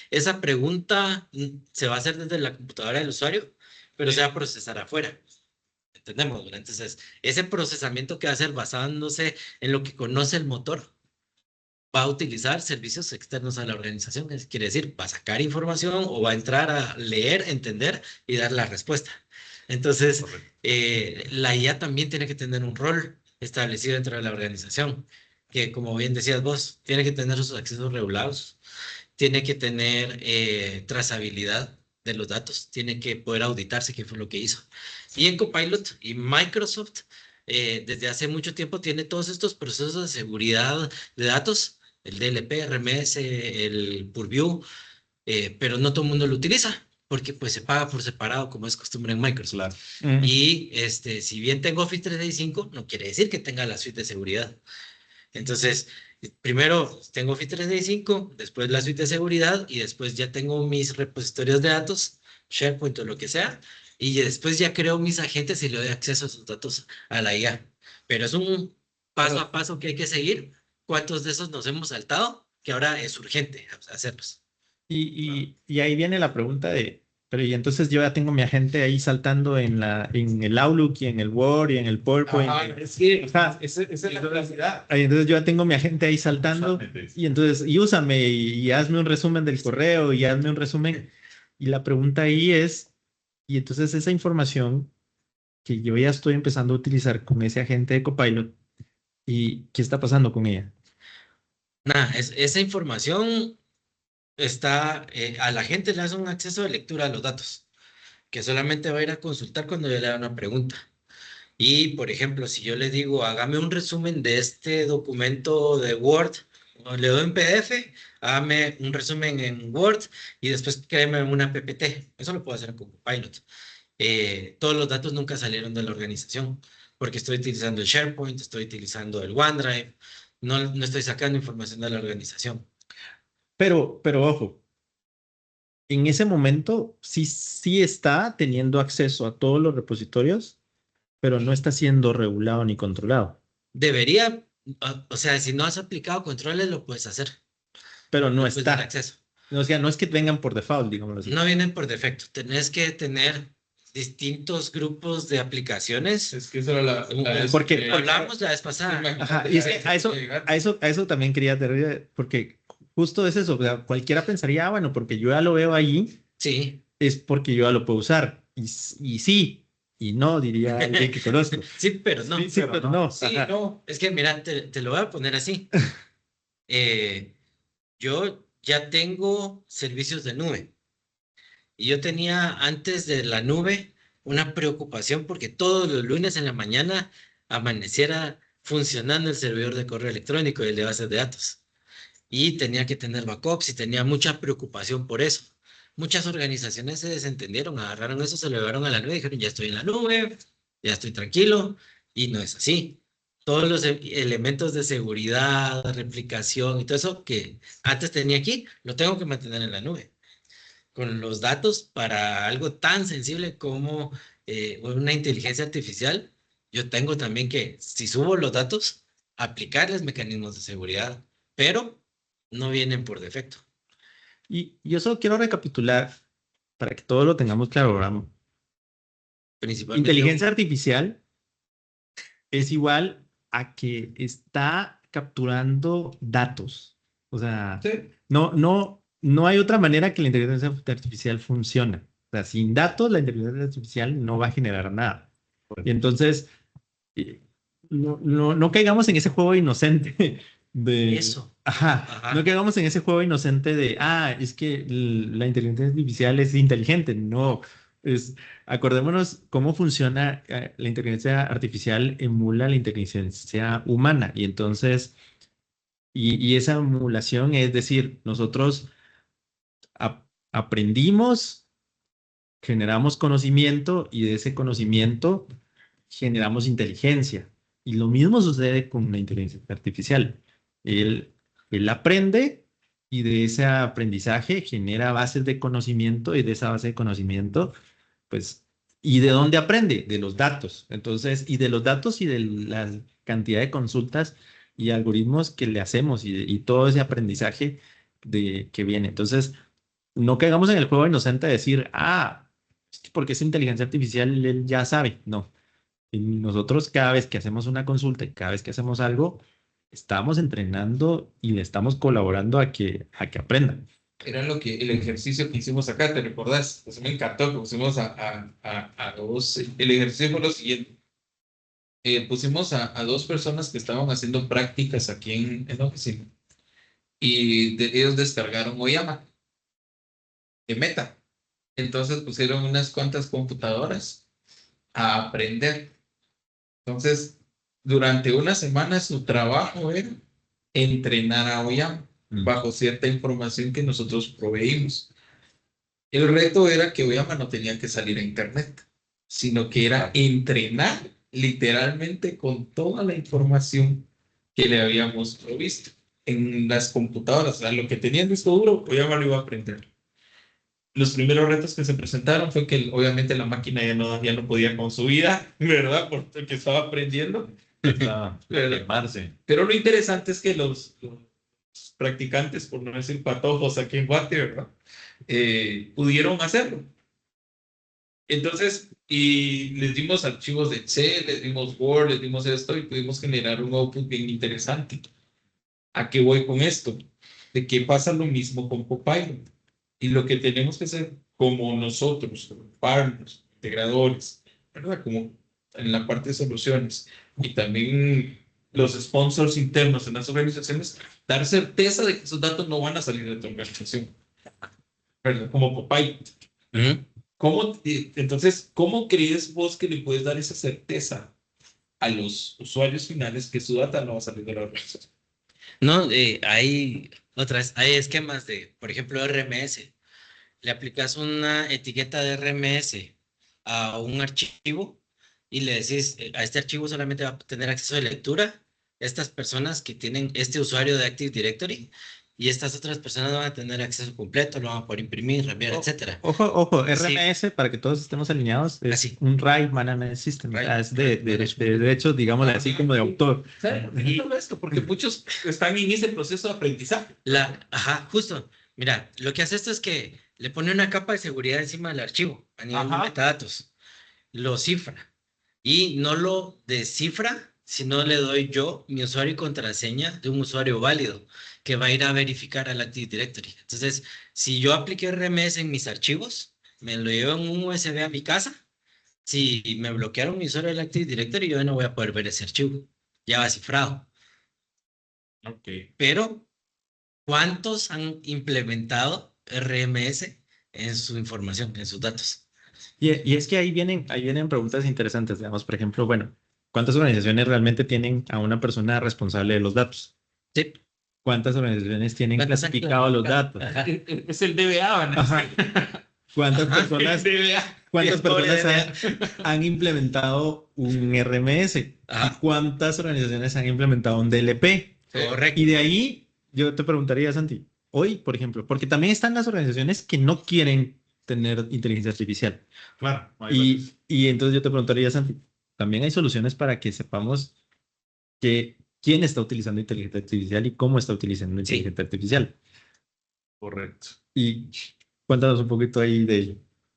Esa pregunta se va a hacer desde la computadora del usuario, pero se va a procesar afuera. Entendemos, ¿verdad? Entonces, ese procesamiento que va a hacer basándose en lo que conoce el motor, va a utilizar servicios externos a la organización. Quiere decir, va a sacar información o va a entrar a leer, entender y dar la respuesta. Entonces, la IA también tiene que tener un rol establecido dentro de la organización, que como bien decías vos, tiene que tener sus accesos regulados, tiene que tener trazabilidad de los datos, tiene que poder auditarse qué fue lo que hizo. Y en Copilot y Microsoft, desde hace mucho tiempo, tiene todos estos procesos de seguridad de datos, el DLP, RMS, el Purview, pero no todo el mundo lo utiliza porque pues se paga por separado como es costumbre en Microsoft. Claro. Y si bien tengo Office 365, no quiere decir que tenga la suite de seguridad. Entonces, primero tengo Office 365, después la suite de seguridad y después ya tengo mis repositorios de datos, SharePoint o lo que sea, y después ya creo mis agentes y le doy acceso a esos datos a la IA. Pero es un paso a paso que hay que seguir cuántos de esos nos hemos saltado, que ahora es urgente hacerlos. Y ahí viene la pregunta de, pero y entonces yo ya tengo mi agente ahí saltando en el Outlook y en el Word y en el PowerPoint. Ajá, es que Ajá. esa es la realidad. Ahí entonces yo ya tengo mi agente ahí saltando Usualmente. y entonces, y úsame y hazme un resumen del correo y hazme un resumen. Y la pregunta ahí es, y entonces esa información que yo ya estoy empezando a utilizar con ese agente de Copilot, ¿y qué está pasando con ella? Nada, esa información está, a la gente le hace un acceso de lectura a los datos, que solamente va a ir a consultar cuando yo le haga una pregunta. Y, por ejemplo, si yo le digo, hágame un resumen de este documento de Word, o le doy en PDF, hágame un resumen en Word y después créeme una PPT. Eso lo puedo hacer con Copilot. Todos los datos nunca salieron de la organización, porque estoy utilizando el SharePoint, estoy utilizando el OneDrive, no estoy sacando información de la organización. Pero ojo, en ese momento sí está teniendo acceso a todos los repositorios, pero no está siendo regulado ni controlado. Debería, o sea, si no has aplicado controles, lo puedes hacer, Pero no le puedes dar está. acceso. O sea, no es que vengan por default, digámoslo así. No vienen por defecto. Tenés que tener distintos grupos de aplicaciones. Es que eso era la Porque Hablamos la vez pasada. ajá, y es que a eso también quería tener, porque justo es eso, o sea, cualquiera pensaría, ah, bueno, porque yo ya lo veo ahí, Sí, es porque yo ya lo puedo usar. Y sí, y no, diría alguien que conozco. sí, pero no. Sí, pero no. Sí, Ajá. no. Es que mira, te lo voy a poner así. Yo ya tengo servicios de nube. Y yo tenía antes de la nube una preocupación porque todos los lunes en la mañana amaneciera funcionando el servidor de correo electrónico y el de bases de datos. Y tenía que tener backups y tenía mucha preocupación por eso. Muchas organizaciones se desentendieron, agarraron eso, se lo llevaron a la nube y dijeron, ya estoy en la nube, ya estoy tranquilo. Y no es así. Todos los elementos de seguridad, replicación y todo eso que antes tenía aquí, lo tengo que mantener en la nube con los datos para algo tan sensible como una inteligencia artificial. Yo tengo también que, si subo los datos, aplicarles mecanismos de seguridad, pero no vienen por defecto. Y yo solo quiero recapitular para que todos lo tengamos claro, ¿verdad? Principalmente. Inteligencia artificial es igual a que está capturando datos. O sea, Sí. no hay otra manera que la inteligencia artificial funcione. O sea, sin datos, la inteligencia artificial no va a generar nada. Y entonces, no caigamos en ese juego inocente de... Eso. Ajá, Ajá. no caigamos en ese juego inocente de, es que la inteligencia artificial es inteligente. No, acordémonos cómo funciona la inteligencia artificial, emula la inteligencia humana. Y entonces, y esa emulación es decir, nosotros aprendimos, generamos conocimiento y de ese conocimiento generamos inteligencia. Y lo mismo sucede con la inteligencia artificial. Él, él aprende y de ese aprendizaje genera bases de conocimiento y de esa base de conocimiento, pues, ¿y de dónde aprende? De los datos. Entonces, y de los datos y de la cantidad de consultas y algoritmos que le hacemos y todo ese aprendizaje que viene. Entonces, no caigamos en el juego inocente de decir, es que porque es inteligencia artificial, él ya sabe. No. Y nosotros cada vez que hacemos una consulta y cada vez que hacemos algo, estamos entrenando y le estamos colaborando a que aprendan. Era el ejercicio que hicimos acá, ¿te recordás? Eso me encantó, que pusimos a dos. El ejercicio fue lo siguiente. Pusimos a dos personas que estaban haciendo prácticas aquí en la oficina y ellos descargaron Oyama de Meta. Entonces pusieron unas cuantas computadoras a aprender. Entonces, durante una semana su trabajo era entrenar a Oyama bajo cierta información que nosotros proveímos. El reto era que Oyama no tenía que salir a internet, sino que era entrenar literalmente con toda la información que le habíamos provisto en las computadoras. O sea, lo que tenía en disco duro, Oyama lo iba a aprender. Los primeros retos que se presentaron fue que obviamente la máquina ya no podía con su vida, ¿verdad? Porque estaba aprendiendo. Está ¿Verdad? quemarse. Pero lo interesante es que los practicantes, por no decir patojos aquí en Guate, ¿verdad? Pudieron hacerlo. Entonces, y les dimos archivos de Excel, les dimos Word, les dimos esto y pudimos generar un output bien interesante. ¿A qué voy con esto? De que pasa lo mismo con Copilot. Y lo que tenemos que hacer como nosotros, como partners, integradores, ¿verdad? Como en la parte de soluciones y también los sponsors internos en las organizaciones, dar certeza de que esos datos no van a salir de tu organización, ¿verdad? Como Copilot. Ujú. Entonces, ¿cómo crees vos que le puedes dar esa certeza a los usuarios finales que su data no va a salir de la organización? No, hay esquemas de, por ejemplo, RMS. Le aplicas una etiqueta de RMS a un archivo y le decís, a este archivo solamente va a tener acceso de lectura estas personas que tienen este usuario de Active Directory y estas otras personas van a tener acceso completo, lo van a poder imprimir, reenviar, etcétera. Ojo, Sí, RMS, para que todos estemos alineados, es así. un Write Management System. O sea, es de derecho, digámosle así, como de autor. ¿Sabes por qué digo esto? Porque muchos están en ese proceso de aprendizaje. Ajá, justo. Mira, lo que hace esto es que le pone una capa de seguridad encima del archivo a nivel de Ajá. metadatos. Lo cifra y no lo descifra, sino le doy yo mi usuario y contraseña de un usuario válido que va a ir a verificar al Active Directory. Entonces, si yo apliqué RMS en mis archivos, me lo llevo en un USB a mi casa. Si me bloquearon mi usuario del Active Directory, yo no voy a poder ver ese archivo. Ya va cifrado. Ok. Pero ¿cuántos han implementado RMS en su información, en sus datos? Y es que ahí vienen preguntas interesantes, digamos, por ejemplo, bueno, ¿cuántas organizaciones realmente tienen a una persona responsable de los datos? Sí. ¿Cuántas organizaciones tienen ¿Cuántos han clasificados los clasificado? datos? Ajá. Es el DBA, ¿van a Ajá. decir? ¿Cuántas Ajá. personas, El DBA. cuántas Pobre personas DBA. han implementado un RMS? ¿Y Ajá. cuántas organizaciones han implementado un DLP? Correcto. Y de ahí yo te preguntaría, Santi, hoy, por ejemplo, porque también están las organizaciones que no quieren tener inteligencia artificial. Claro, hay varios. Y entonces yo te preguntaría, Santi, también hay soluciones para que sepamos que quién está utilizando inteligencia artificial y cómo está utilizando Sí. inteligencia artificial. Correcto. Y cuéntanos un poquito ahí de ello.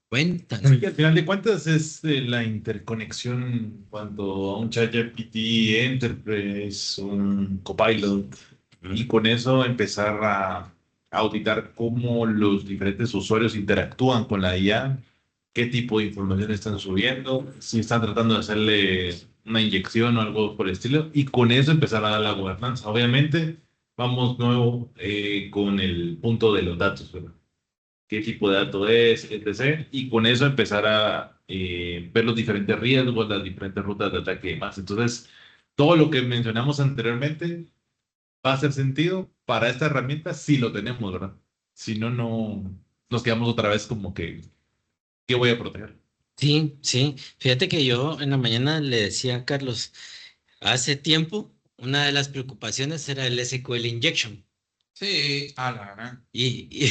Cuéntanos. Sí, al final de cuentas es la interconexión en cuanto a un ChatGPT Enterprise, un Copilot, y con eso empezar a auditar cómo los diferentes usuarios interactúan con la IA, qué tipo de información están subiendo, si están tratando de hacerle una inyección o algo por el estilo, y con eso empezar a dar la gobernanza. Obviamente, vamos nuevo con el punto de los datos, ¿verdad? Qué tipo de dato es, etc. Y con eso empezar a ver los diferentes riesgos, las diferentes rutas de ataque y demás. Entonces, todo lo que mencionamos anteriormente va a hacer sentido para esta herramienta si lo tenemos, ¿verdad? Si no, no nos quedamos otra vez como que, ¿qué voy a proteger? Sí, sí. Fíjate que yo en la mañana le decía a Carlos, hace tiempo, una de las preocupaciones era el SQL injection. Sí, a la gran. Y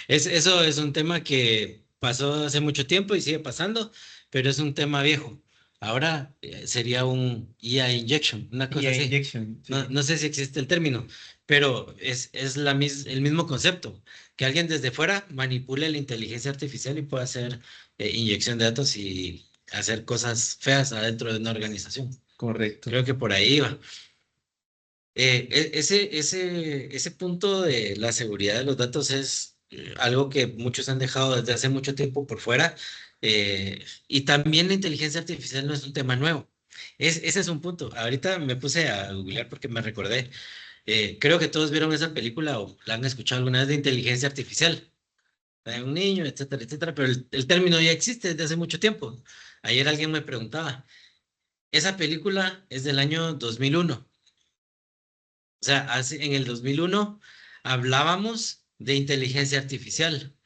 eso es un tema que pasó hace mucho tiempo y sigue pasando, pero es un tema viejo. Ahora sería un IA injection, una cosa IA así. injection, sí. No sé si existe el término, pero es el mismo concepto, que alguien desde fuera manipule la inteligencia artificial y pueda hacer inyección de datos y hacer cosas feas adentro de una organización. Correcto. Creo que por ahí va. Ese punto de la seguridad de los datos es algo que muchos han dejado desde hace mucho tiempo por fuera. Y también la inteligencia artificial no es un tema nuevo. Ese es un punto. Ahorita me puse a googlear porque me recordé. Creo que todos vieron esa película o la han escuchado alguna vez de inteligencia artificial. La de un niño, etcétera, etcétera. Pero el término ya existe desde hace mucho tiempo. Ayer alguien me preguntaba, esa película es del año 2001. O sea, en el 2001 hablábamos de inteligencia artificial.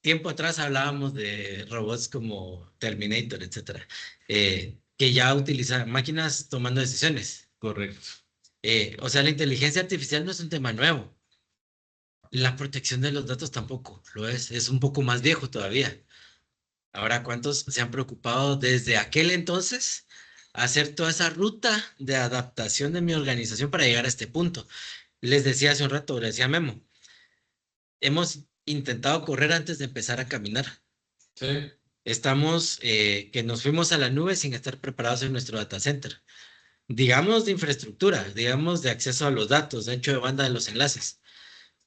Tiempo atrás hablábamos de robots como Terminator, etcétera, que ya utilizan máquinas tomando decisiones. Correcto. O sea, la inteligencia artificial no es un tema nuevo. La protección de los datos tampoco lo es un poco más viejo todavía. Ahora, ¿cuántos se han preocupado desde aquel entonces hacer toda esa ruta de adaptación de mi organización para llegar a este punto. Les decía hace un rato, le decía a Memo, hemos intentado correr antes de empezar a caminar. Sí. Estamos, que nos fuimos a la nube sin estar preparados en nuestro data center. Digamos de infraestructura, digamos de acceso a los datos, de ancho de banda de los enlaces.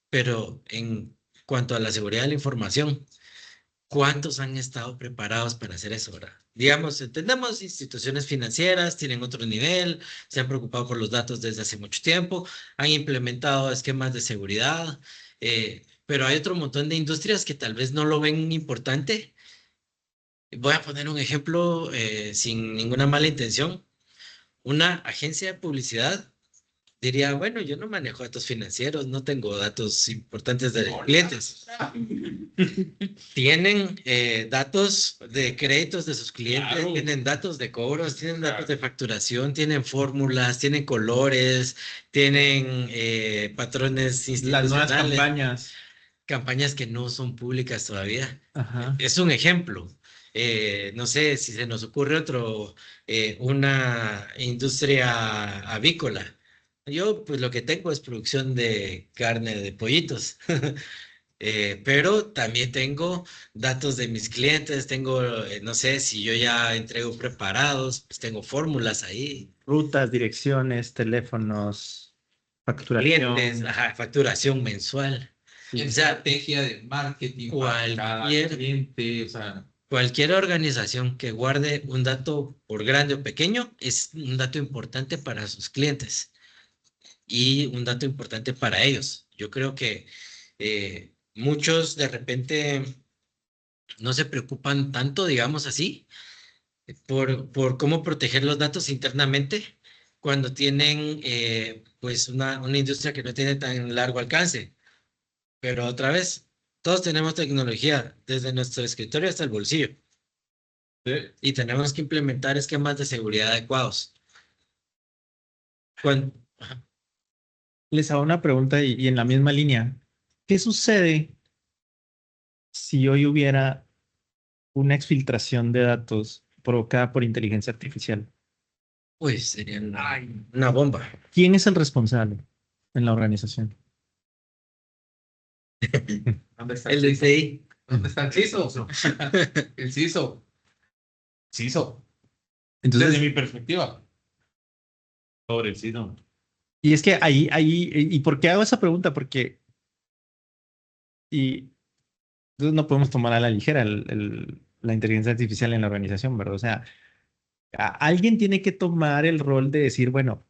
Pero en cuanto a la seguridad de la información, ¿cuántos han estado preparados para hacer eso, verdad? Digamos, entendemos instituciones financieras, tienen otro nivel, se han preocupado por los datos desde hace mucho tiempo, han implementado esquemas de seguridad, pero hay otro montón de industrias que tal vez no lo ven importante. Voy a poner un ejemplo sin ninguna mala intención. Una agencia de publicidad diría, bueno, yo no manejo datos financieros, no tengo datos importantes de clientes. Tienen datos de créditos de sus clientes, Claro. tienen datos de cobros, tienen datos de facturación, tienen fórmulas, tienen colores, tienen patrones Las nuevas institucionales, campañas. campañas que no son públicas todavía. Ajá. Es un ejemplo. No sé si se nos ocurre otro, una industria avícola. Yo, pues lo que tengo es producción de carne de pollitos, pero también tengo datos de mis clientes, tengo, no sé, si yo ya entrego preparados, pues tengo fórmulas ahí, Rutas, direcciones, teléfonos, facturación. clientes, ajá, facturación mensual. Sí. O sea, Estrategia de marketing para cada cualquier cliente, o sea, Cualquier organización que guarde un dato, por grande o pequeño, es un dato importante para sus clientes y un dato importante para ellos. Yo creo que muchos de repente no se preocupan tanto, digamos así, por cómo proteger los datos internamente cuando tienen pues una industria que no tiene tan largo alcance. Pero otra vez, todos tenemos tecnología desde nuestro escritorio hasta el bolsillo. Y tenemos que implementar esquemas de seguridad adecuados. Ajá. Les hago una pregunta y en la misma línea. ¿Qué sucede si hoy hubiera una exfiltración de datos provocada por inteligencia artificial? Pues sería una bomba. ¿Quién es el responsable en la organización? ¿dónde está El el del CISO? TI. ¿Dónde está el CISO? El CISO. CISO. Desde Entonces, mi perspectiva. Pobrecito. y es que ¿y por qué hago esa pregunta? Porque, y entonces no podemos tomar a la ligera la inteligencia artificial en la organización, ¿verdad? O sea, alguien tiene que tomar el rol de decir, bueno,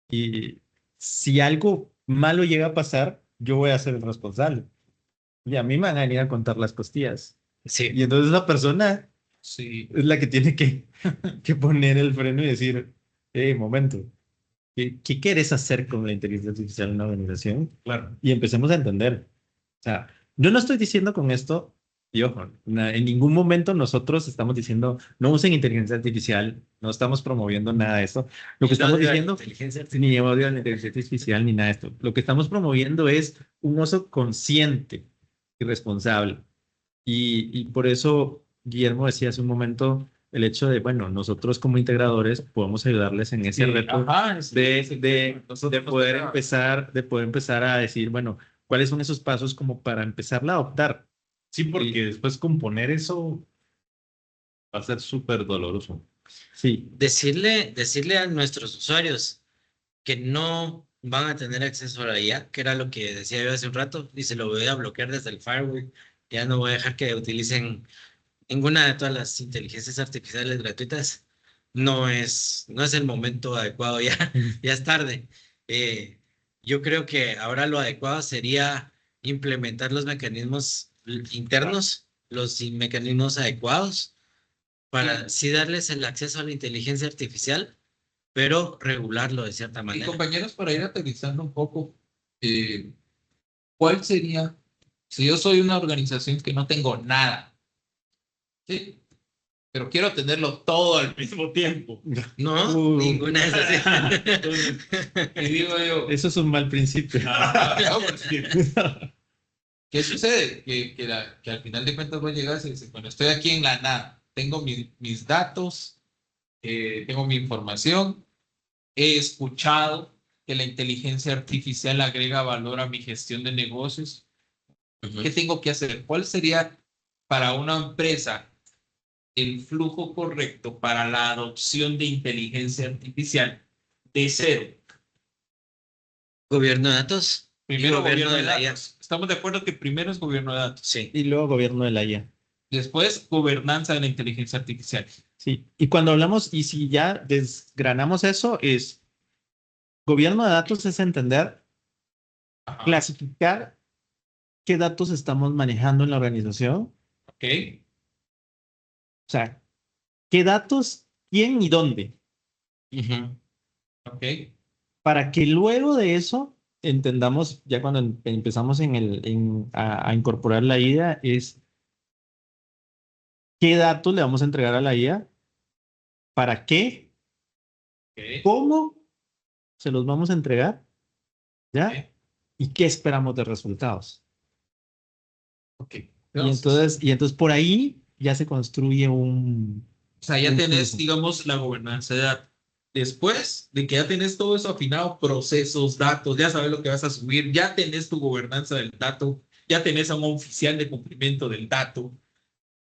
y si algo malo llega a pasar, yo voy a ser el responsable. Y a mí me van a venir a contar las costillas. Sí. Y entonces esa persona Sí. es la que tiene que poner el freno y decir, momento, ¿qué quieres hacer con la inteligencia artificial en una organización? Claro. Y empecemos a entender. O sea, yo no estoy diciendo con esto, y ojo, en ningún momento nosotros estamos diciendo, no usen inteligencia artificial, no estamos promoviendo nada de eso. Lo que estamos diciendo, Inteligencia artificial. ni odio a la inteligencia artificial ni nada de esto. Lo que estamos promoviendo es un uso consciente y responsable. Y por eso Guillermo decía hace un momento el hecho de, bueno, nosotros como integradores podemos ayudarles en ese Sí, reto ajá, sí, de poder empezar a decir, bueno, ¿cuáles son esos pasos como para empezarla a adoptar? Sí, porque después componer eso va a ser súper doloroso. Sí, Decirle a nuestros usuarios que no van a tener acceso a la IA, que era lo que decía yo hace un rato, y se lo voy a bloquear desde el firewall. Ya no voy a dejar que utilicen ninguna de todas las inteligencias artificiales gratuitas. No es el momento adecuado, ya, ya es tarde. Eh, yo creo que ahora lo adecuado sería implementar los mecanismos internos, los mecanismos adecuados, para sí darles el acceso a la inteligencia artificial, pero regularlo de cierta Y manera. compañeros, para ir aterrizando un poco, ¿cuál sería, si yo soy una organización que no tengo nada, sí, pero quiero tenerlo todo al mismo tiempo? No, ninguna de esas. Y digo yo, eso es un mal principio. no, pues, ¿qué sucede? Que al final de cuentas voy a llegar y decir, bueno, estoy aquí en la nada, tengo mis datos, tengo mi información, he escuchado que la inteligencia artificial agrega valor a mi gestión de negocios. ¿Qué tengo que hacer? ¿Cuál sería para una empresa el flujo correcto para la adopción de inteligencia artificial de cero? Gobierno de datos y Primero, gobierno de la IA. datos. Estamos de acuerdo que primero es gobierno de datos. Sí. Y luego gobierno de la IA. Después, gobernanza de la inteligencia artificial. Sí, y cuando hablamos, y si ya desgranamos eso, es gobierno de datos es entender, Ajá. clasificar qué datos estamos manejando en la organización. Ok. O sea, qué datos, quién y dónde. Ok. Para que luego de eso entendamos, ya cuando empezamos a incorporar la IA, es qué datos le vamos a entregar a la IA, para qué, Ok. cómo se los vamos a entregar, ¿ya? Ok. Y qué esperamos de resultados. Ok. Y entonces por ahí ya se construye un... O sea, ya un tenés, flujo. digamos, la gobernanza de datos. Después de que ya tenés todo eso afinado, procesos, datos, ya sabes lo que vas a subir, ya tenés tu gobernanza del dato, ya tenés a un oficial de cumplimiento del dato,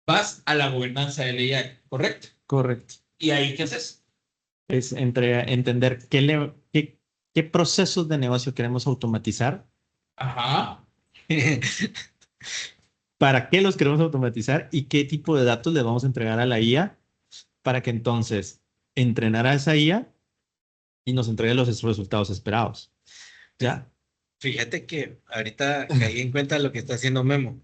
vas a la gobernanza del AI, ¿correcto? Correcto. ¿Y ahí qué haces? Es entender qué procesos de negocio queremos automatizar, Ajá. para qué los queremos automatizar y qué tipo de datos le vamos a entregar a la IA para que entonces entrenar a esa IA y nos entregue los resultados esperados. ¿Ya? Fíjate que ahorita caí en cuenta lo que está haciendo Memo.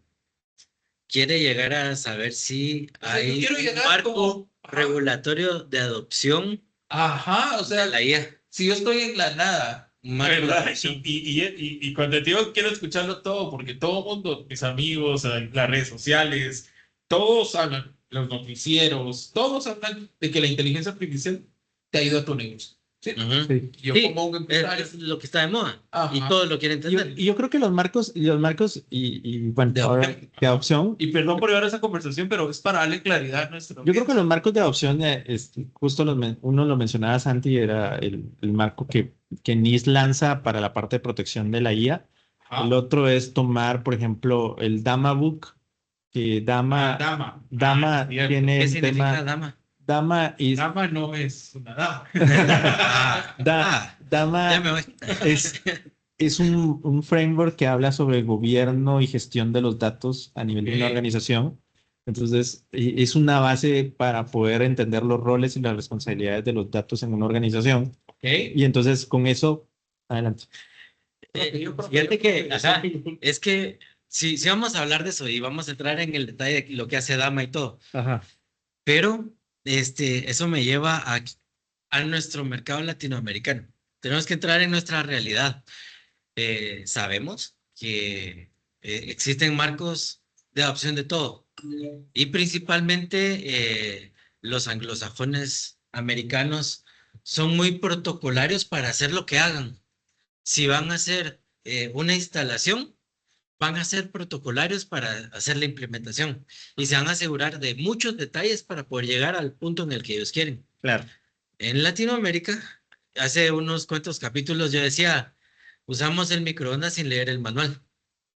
Quiere llegar a saber si O sea, yo hay quiero un llegar marco como- Ajá. regulatorio de adopción Ajá, o sea, de la IA. si yo estoy en la nada, Un marco de ¿verdad? adopción. Y cuando te digo quiero escucharlo todo, porque todo el mundo, mis amigos, las redes sociales, todos hablan, los noticieros, todos hablan de que la inteligencia artificial te ayuda a tu negocio. ¿Sí? Ujú. Sí. Yo Sí, como un empresario. es lo que está de moda Ajá. y todos lo quieren Y entender. yo creo que los marcos bueno, De ahora, adopción. de adopción, Y perdón por llevar esa conversación, pero es para darle claridad a nuestro. yo creo que los marcos de adopción, justo uno lo mencionaba Santi, era el marco que NIST lanza para la parte de protección de la IA. Ajá. El otro es tomar, por ejemplo, el Dama Book, que Dama Cierto. tiene ¿Qué el significa tema. dama? Dama es, Dama no es una dama. Ya Dama me voy. es un framework que habla sobre el gobierno y gestión de los datos a nivel de una Ok. organización. Entonces, es una base para poder entender los roles y las responsabilidades de los datos en una organización. Ok. Y entonces, con eso, adelante. Fíjate que, ajá, es que si vamos a hablar de eso y vamos a entrar en el detalle de lo que hace Dama y todo, Ajá. pero eso me lleva a nuestro mercado latinoamericano. Tenemos que entrar en nuestra realidad. Sabemos que existen marcos de adopción de todo y principalmente los anglosajones americanos son muy protocolarios para hacer lo que hagan. Si van a hacer una instalación, van a ser protocolarios para hacer la implementación y se van a asegurar de muchos detalles para poder llegar al punto en el que ellos quieren. Claro. En Latinoamérica, hace unos cuantos capítulos yo decía, usamos el microondas sin leer el manual.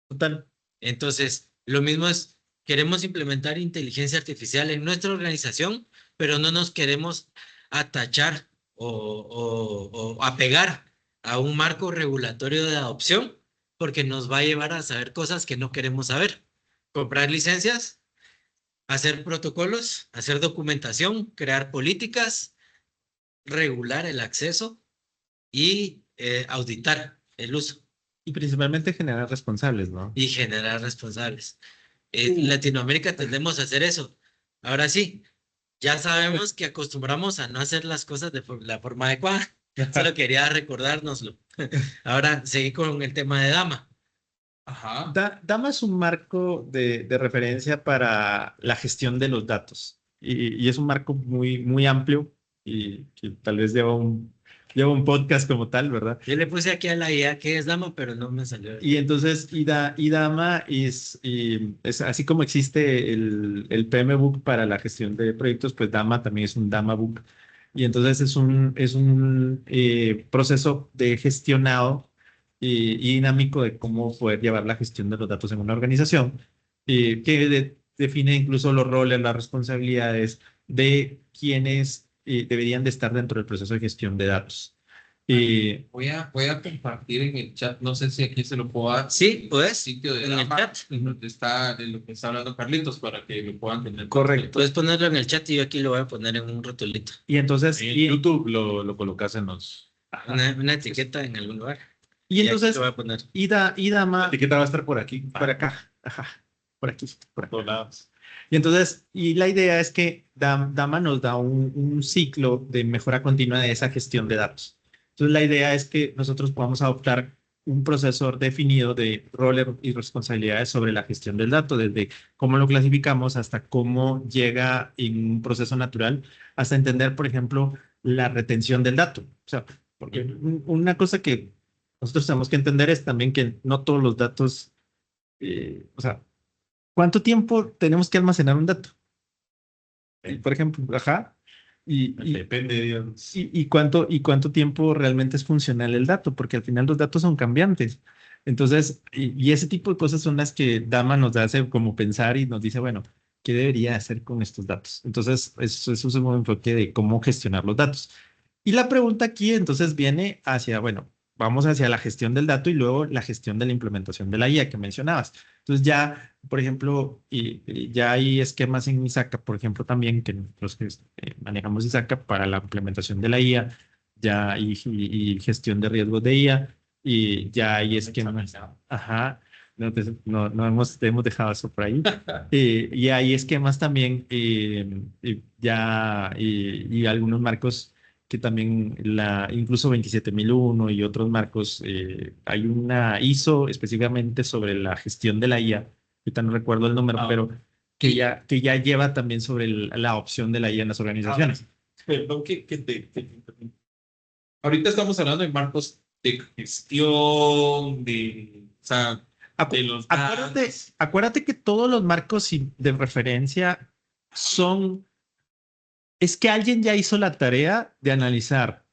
Total. Entonces, lo mismo es, queremos implementar inteligencia artificial en nuestra organización, pero no nos queremos atachar o apegar a un marco regulatorio de adopción, porque nos va a llevar a saber cosas que no queremos saber. Comprar licencias, hacer protocolos, hacer documentación, crear políticas, regular el acceso y auditar el uso Y principalmente generar responsables, ¿no? y generar responsables. En Latinoamérica tendemos a hacer eso. Ahora sí, ya sabemos que acostumbramos a no hacer las cosas de la forma adecuada. Solo quería recordárnoslo. Ahora seguí con el tema de Dama. Ajá. Dama es un marco de referencia para la gestión de los datos y es un marco muy, muy amplio y que tal vez lleva un podcast como tal, ¿verdad? Yo le puse aquí a la IA que es Dama, pero no me salió. Y entonces, Dama es así como existe el PM Book para la gestión de proyectos, pues Dama también es un Dama Book Y entonces es un proceso de gestionado y dinámico de cómo poder llevar la gestión de los datos en una organización, que define incluso los roles, las responsabilidades de quienes deberían de estar dentro del proceso de gestión de datos. Voy a compartir en el chat, no sé si aquí se lo puedo dar. Sí, pues, Sitio de en el Dama, chat. donde está de lo que está hablando Carlitos, para que lo puedan tener. Correcto. Puedes ponerlo en el chat y yo aquí lo voy a poner en un rotulito. Y entonces, En YouTube lo colocas en los... Una etiqueta en algún lugar. y aquí entonces, lo voy a poner. y La Dama, etiqueta va a estar por aquí. por acá, ajá, por aquí, por Por acá. todos lados. Y entonces, y la idea es que Dama nos da un ciclo de mejora continua de esa gestión de datos. Entonces, la idea es que nosotros podamos adoptar un proceso definido de roles y responsabilidades sobre la gestión del dato, desde cómo lo clasificamos hasta cómo llega en un proceso natural, hasta entender, por ejemplo, la retención del dato. O sea, porque una cosa que nosotros tenemos que entender es también que no todos los datos, o sea, ¿cuánto tiempo tenemos que almacenar un dato? Por ejemplo, ajá. Depende, Dios. ¿Cuánto tiempo realmente es funcional el dato? Porque al final los datos son cambiantes. Entonces, y ese tipo de cosas son las que Dama nos hace como pensar y nos dice, bueno, ¿qué debería hacer con estos datos? Entonces, eso es un enfoque de cómo gestionar los datos. Y la pregunta aquí entonces viene hacia, bueno, vamos hacia la gestión del dato y luego la gestión de la implementación de la IA que mencionabas. Entonces ya, por ejemplo, ya hay esquemas en ISACA, por ejemplo, también que los que manejamos ISACA para la implementación de la IA, ya y gestión de riesgos de IA, y ya hay esquemas. Ajá. No, no hemos dejado eso por ahí. Y hay esquemas también, y algunos marcos que también incluso 27001 y otros marcos, hay una ISO específicamente sobre la gestión de la IA, ahorita no recuerdo el número, pero que ya lleva también sobre la opción de la IA en las organizaciones. Perdón ahorita estamos hablando de marcos de gestión, de, o sea, de los datos. Acuérdate que todos los marcos de referencia son, es que alguien ya hizo la tarea de analizar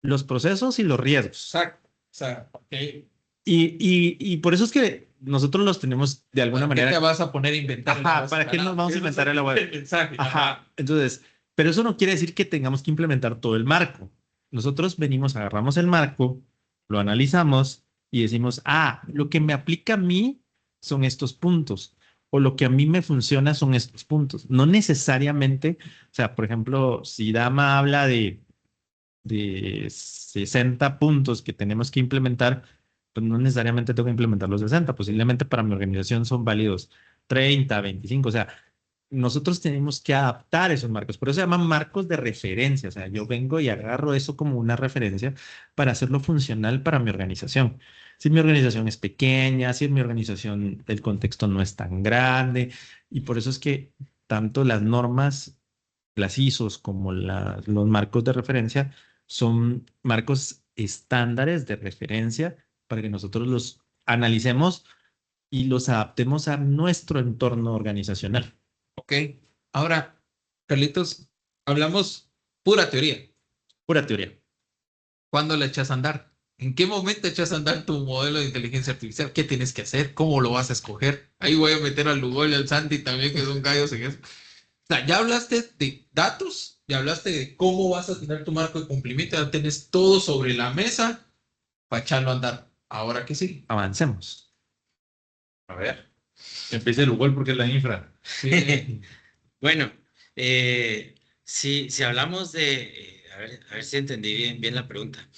los procesos y los riesgos. Exacto. O sea, okay. Y por eso es que nosotros los tenemos de alguna manera. ¿Qué te vas a poner a inventar? Ajá, ¿para qué nos vamos a inventar en la web? Ajá, entonces, pero eso no quiere decir que tengamos que implementar todo el marco. Nosotros venimos, agarramos el marco, lo analizamos y decimos, lo que me aplica a mí son estos puntos, o lo que a mí me funciona son estos puntos. No necesariamente, o sea, por ejemplo, si Dama habla de 60 puntos que tenemos que implementar, pues no necesariamente tengo que implementar los 60, posiblemente para mi organización son válidos 30, 25, o sea, nosotros tenemos que adaptar esos marcos, por eso se llaman marcos de referencia, o sea, yo vengo y agarro eso como una referencia para hacerlo funcional para mi organización. Si mi organización es pequeña, si mi organización, el contexto no es tan grande, y por eso es que tanto las normas, las ISOs como los marcos de referencia son marcos estándares de referencia para que nosotros los analicemos y los adaptemos a nuestro entorno organizacional. Ok. Ahora, Carlitos, hablamos pura teoría. Pura teoría. ¿Cuándo la echas a andar? ¿En qué momento echas a andar tu modelo de inteligencia artificial? ¿Qué tienes que hacer? ¿Cómo lo vas a escoger? Ahí voy a meter al Lugo y al Santi también, que son gallos en eso. O sea, ya hablaste de datos, ya hablaste de cómo vas a tener tu marco de cumplimiento, ya tienes todo sobre la mesa para echarlo a andar. Ahora que sí. Avancemos. A ver. Que empiece el Google porque es la infra. Sí. Bueno, si hablamos de, a ver si entendí bien la pregunta.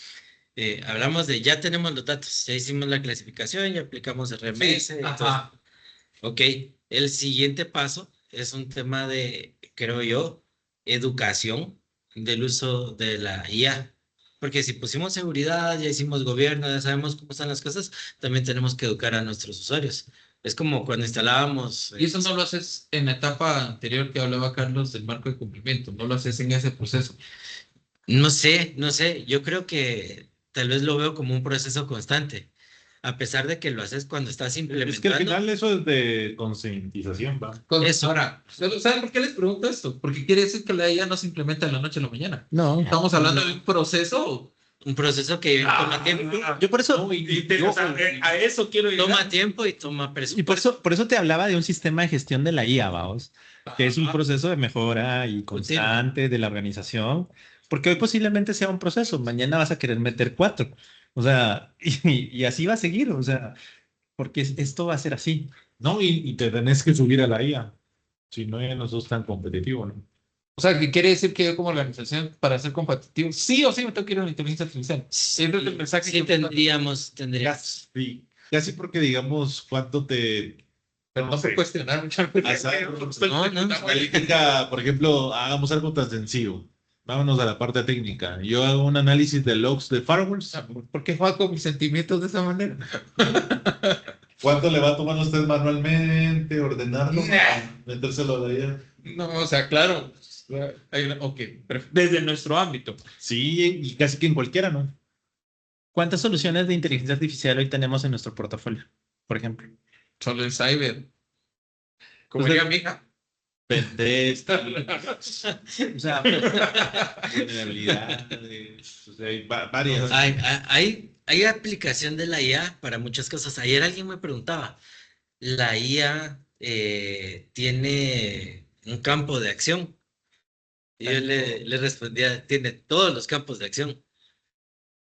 Hablamos de ya tenemos los datos, ya hicimos la clasificación, ya aplicamos RMS. Sí, entonces, ajá. ok, el siguiente paso es un tema de, creo yo, educación del uso de la IA. Porque si pusimos seguridad, ya hicimos gobierno, ya sabemos cómo están las cosas, también tenemos que educar a nuestros usuarios. Es como cuando instalábamos. Y eso no lo haces en la etapa anterior que hablaba Carlos del marco de cumplimiento, no lo haces en ese proceso. No sé, yo creo que tal vez lo veo como un proceso constante. a pesar de que lo haces cuando estás Es que al implementando. final eso es de concientización, ¿va? Eso. Ahora, ¿saben por qué les pregunto esto? Porque quiere decir que la IA no se implementa de la noche a la mañana. No. Estamos hablando de un proceso. Un proceso que toma tiempo. Yo por eso, A eso quiero llegar. Toma tiempo y toma y presupuesto. por eso te hablaba de un sistema de gestión de la IA, vamos, que es un proceso de mejora y constante de la organización, porque hoy posiblemente sea un proceso, mañana vas a querer meter 4, o sea, y así va a seguir, o sea, porque esto va a ser así. No, y te tenés que subir a la IA. Si no, ya no sos tan competitivo, ¿no? O sea, que quiere decir que yo como organización, para ser competitivo, sí o sí me tengo que ir a la inteligencia artificial. Sí, Ese es el mensaje sí que tendríamos. Sí, casi porque digamos cuánto te... Pero no se cuestionar mucho. No, no. Analítica, por ejemplo, hagamos algo tan sencillo. Vámonos a la parte técnica. Yo hago un análisis de logs de firewalls. ¿Por qué juega con mis sentimientos de esa manera? ¿Cuánto le va a tomar a usted manualmente ordenarlo? Nah. Metérselo de allá. No, o sea, claro. Ok, desde nuestro ámbito. Sí, y casi que en cualquiera, ¿no? ¿Cuántas soluciones de inteligencia artificial hoy tenemos en nuestro portafolio, por ejemplo? Solo en cyber. Como Entonces- diría mi hija. O sea, Vulnerabilidades, o sea, hay varias. Hay aplicación de la IA para muchas cosas. Ayer alguien me preguntaba, ¿la IA tiene un campo de acción? Y yo le respondía, tiene todos los campos de acción,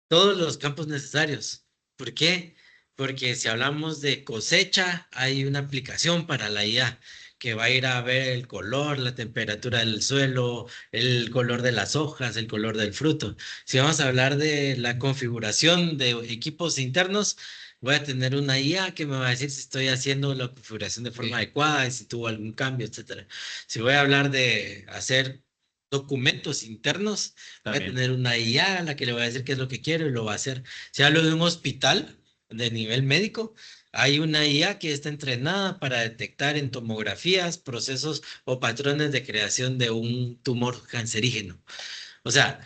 todos los campos necesarios. ¿Por qué? Porque si hablamos de cosecha, hay una aplicación para la IA que va a ir a ver el color, la temperatura del suelo, el color de las hojas, el color del fruto. Si vamos a hablar de la configuración de equipos internos, voy a tener una IA que me va a decir si estoy haciendo la configuración de forma adecuada y si tuvo algún cambio, etcétera. Si voy a hablar de hacer documentos internos, voy a También. tener una IA a la que le voy a decir qué es lo que quiero y lo va a hacer. Si hablo de un hospital de nivel médico, hay una IA que está entrenada para detectar en tomografías procesos o patrones de creación de un tumor cancerígeno. O sea,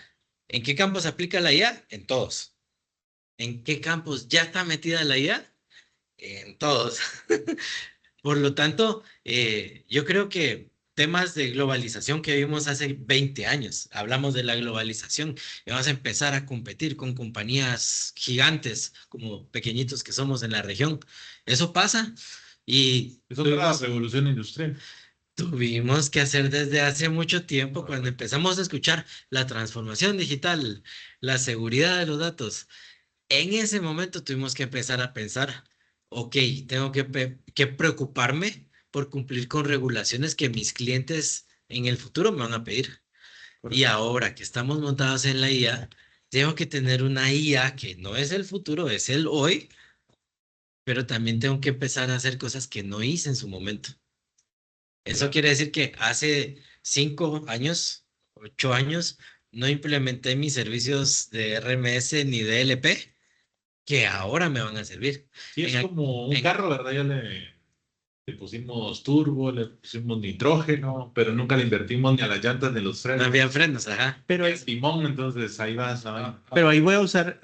¿en qué campos aplica la IA? En todos. ¿En qué campos ya está metida la IA? En todos. Por lo tanto, yo creo que temas de globalización que vimos hace 20 años, hablamos de la globalización y vamos a empezar a competir con compañías gigantes como pequeñitos que somos en la región. Eso pasa y Eso es la revolución industrial. tuvimos que hacer desde hace mucho tiempo cuando empezamos a escuchar la transformación digital, la seguridad de los datos. En ese momento tuvimos que empezar a pensar, ok, tengo que preocuparme por cumplir con regulaciones que mis clientes en el futuro me van a pedir. Y ahora que estamos montados en la IA, tengo que tener una IA que no es el futuro, es el hoy, pero también tengo que empezar a hacer cosas que no hice en su momento. Eso quiere decir que hace 5 años, 8 años, no implementé mis servicios de RMS ni de LP que ahora me van a servir. Sí, es En- como un en- carro, ¿verdad? Ya le pusimos turbo, le pusimos nitrógeno, pero nunca le invertimos ni a las llantas ni a los No frenos. había frenos, ajá. pero, Es timón, entonces ahí vas. pero ahí voy a usar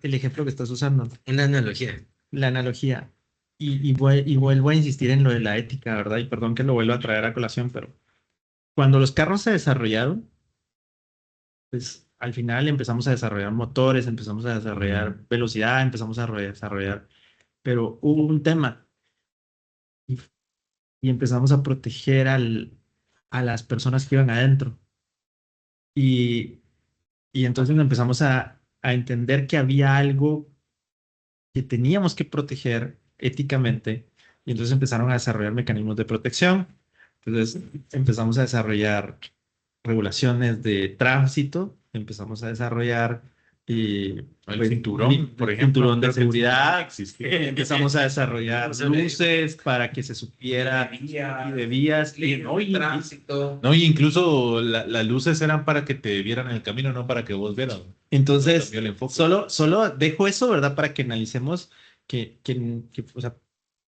el ejemplo que estás usando, Una analogía. la analogía. Y vuelvo a insistir en lo de la ética, ¿verdad? Y perdón que lo vuelva a traer a colación, pero cuando los carros se desarrollaron, pues al final empezamos a desarrollar motores, empezamos a desarrollar velocidad, empezamos a desarrollar, pero hubo un tema y, y empezamos a proteger a las personas que iban adentro. Y, y entonces empezamos a entender que había algo que teníamos que proteger éticamente y entonces empezaron a desarrollar mecanismos de protección. Entonces empezamos a desarrollar regulaciones de tránsito, empezamos a desarrollar El pues, cinturón, por el ejemplo. cinturón de creo que el seguridad. cinturón existía. Empezamos a desarrollar luces para que se supiera y de vías y, Tránsito. No, y incluso las luces eran para que te vieran en el camino, no para que vos vieras. entonces Cambió el enfoque. solo dejo eso, ¿verdad? Para que analicemos o sea,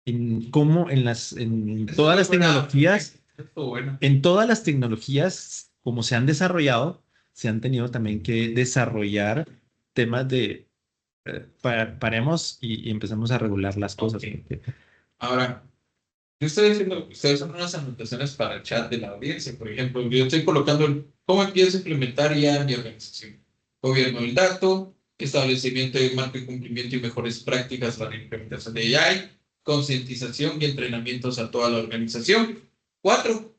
en cómo en todas las tecnologías, Bueno. en todas las tecnologías, como se han desarrollado, se han tenido también que desarrollar temas de paremos y empecemos a regular las cosas. Ok. porque- Ahora, yo estoy diciendo que ustedes son unas anotaciones para el chat de la audiencia. Por ejemplo, yo estoy colocando cómo empiezo a implementar ya en mi organización. Gobierno del dato, establecimiento de marco de cumplimiento y mejores prácticas para la implementación de AI, concientización y entrenamientos a toda la organización. 4.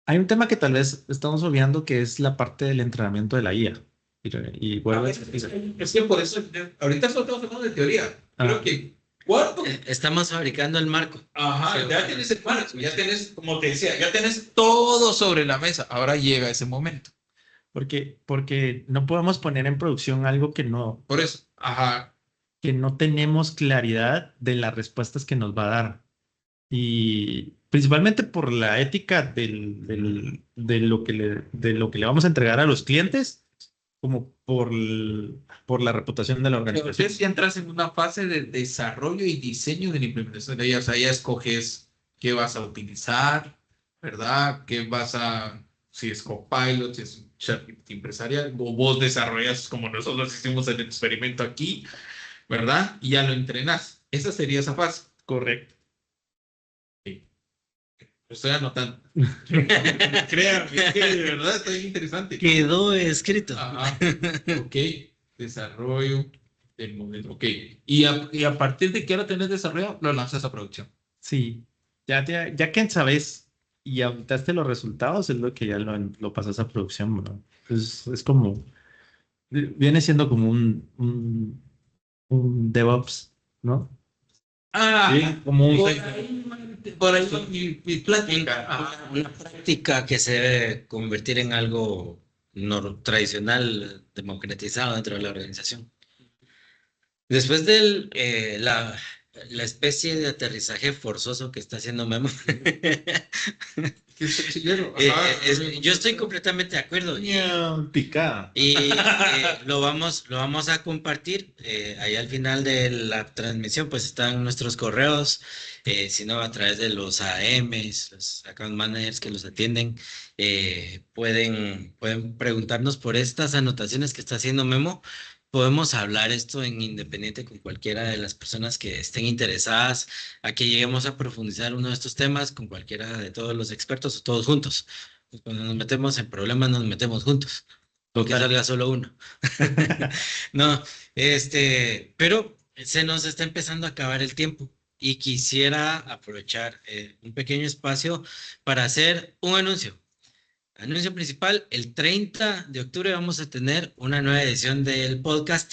Hay un tema que tal vez estamos obviando que es la parte del entrenamiento de la IA. Y vuelvo a Es que por eso, ahorita solo estamos hablando de teoría. Creo que 4. Estamos fabricando el marco. Ajá, ya tienes el marco, ya tienes, como te decía, ya tienes todo sobre la mesa. Ahora llega ese momento. porque no podemos poner en producción algo Por eso, ajá, que no tenemos claridad de las respuestas que nos va a dar. Y principalmente por la ética de lo que le vamos a entregar a los clientes, como por la reputación de la organización. entonces ya entras en una fase de desarrollo y diseño de la implementación de ella. O sea, ya escoges qué vas a utilizar, ¿verdad? ¿Qué vas a, si es Copilot, si es un ChatGPT empresarial, o vos desarrollas como nosotros hicimos el experimento aquí, ¿verdad? Y ya lo entrenas. Esa sería esa fase. Correcto. Lo estoy anotando. Créanme, es que de verdad está bien interesante. Quedó escrito. Ajá. Ok. Desarrollo del modelo. Ok. Y a partir de que ahora tenés desarrollo, lo lanzas a producción. Sí, ya que sabes y auditaste los resultados, es lo que ya lo pasas a producción, bro. Es como, viene siendo como un DevOps, ¿no? Ah, Como un... por ahí va mi plática. Ajá. Una práctica que se debe convertir en algo tradicional, democratizado dentro de la organización. Después de la especie de aterrizaje forzoso que está haciendo Memo, Que está chileno. eh, Ajá. yo estoy completamente de acuerdo. Picada. Y lo vamos a compartir ahí al final de la transmisión, pues están nuestros correos, si no a través de los AMs, los account managers que los atienden, pueden preguntarnos por estas anotaciones que está haciendo Memo. Podemos hablar esto en independiente con cualquiera de las personas que estén interesadas a que lleguemos a profundizar uno de estos temas con cualquiera de todos los expertos o todos juntos. Pues cuando nos metemos en problemas, nos metemos juntos. O que salga solo uno. No, pero se nos está empezando a acabar el tiempo y quisiera aprovechar un pequeño espacio para hacer un anuncio. Anuncio principal, el 30 de octubre vamos a tener una nueva edición del podcast.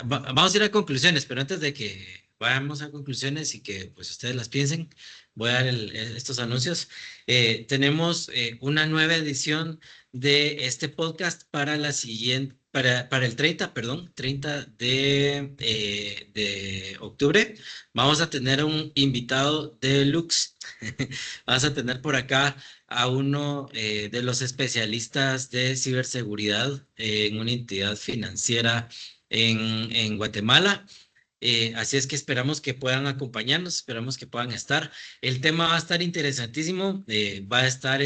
Vamos a ir a conclusiones, pero antes de que vayamos a conclusiones y que pues ustedes las piensen, voy a dar estos anuncios. Tenemos una nueva edición de este podcast para la siguiente, para el 30, perdón, 30 de octubre. Vamos a tener un invitado deluxe. Vamos a tener por acá a uno de los especialistas de ciberseguridad en una entidad financiera en Guatemala. Así es que esperamos que puedan acompañarnos, esperamos que puedan estar. El tema va a estar interesantísimo, va a estar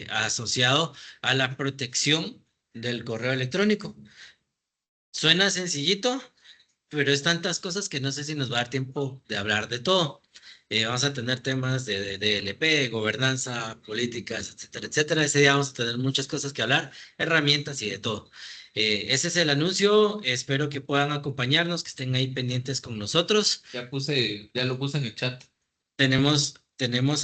asociado a la protección del correo electrónico. Suena sencillito, pero es tantas cosas que no sé si nos va a dar tiempo de hablar de todo. Vamos a tener temas de LP, gobernanza, políticas, etcétera, etcétera. Ese día vamos a tener muchas cosas que hablar, herramientas y de todo. Ese es el anuncio. Espero que puedan acompañarnos, que estén ahí pendientes con nosotros. Ya lo puse en el chat. Tenemos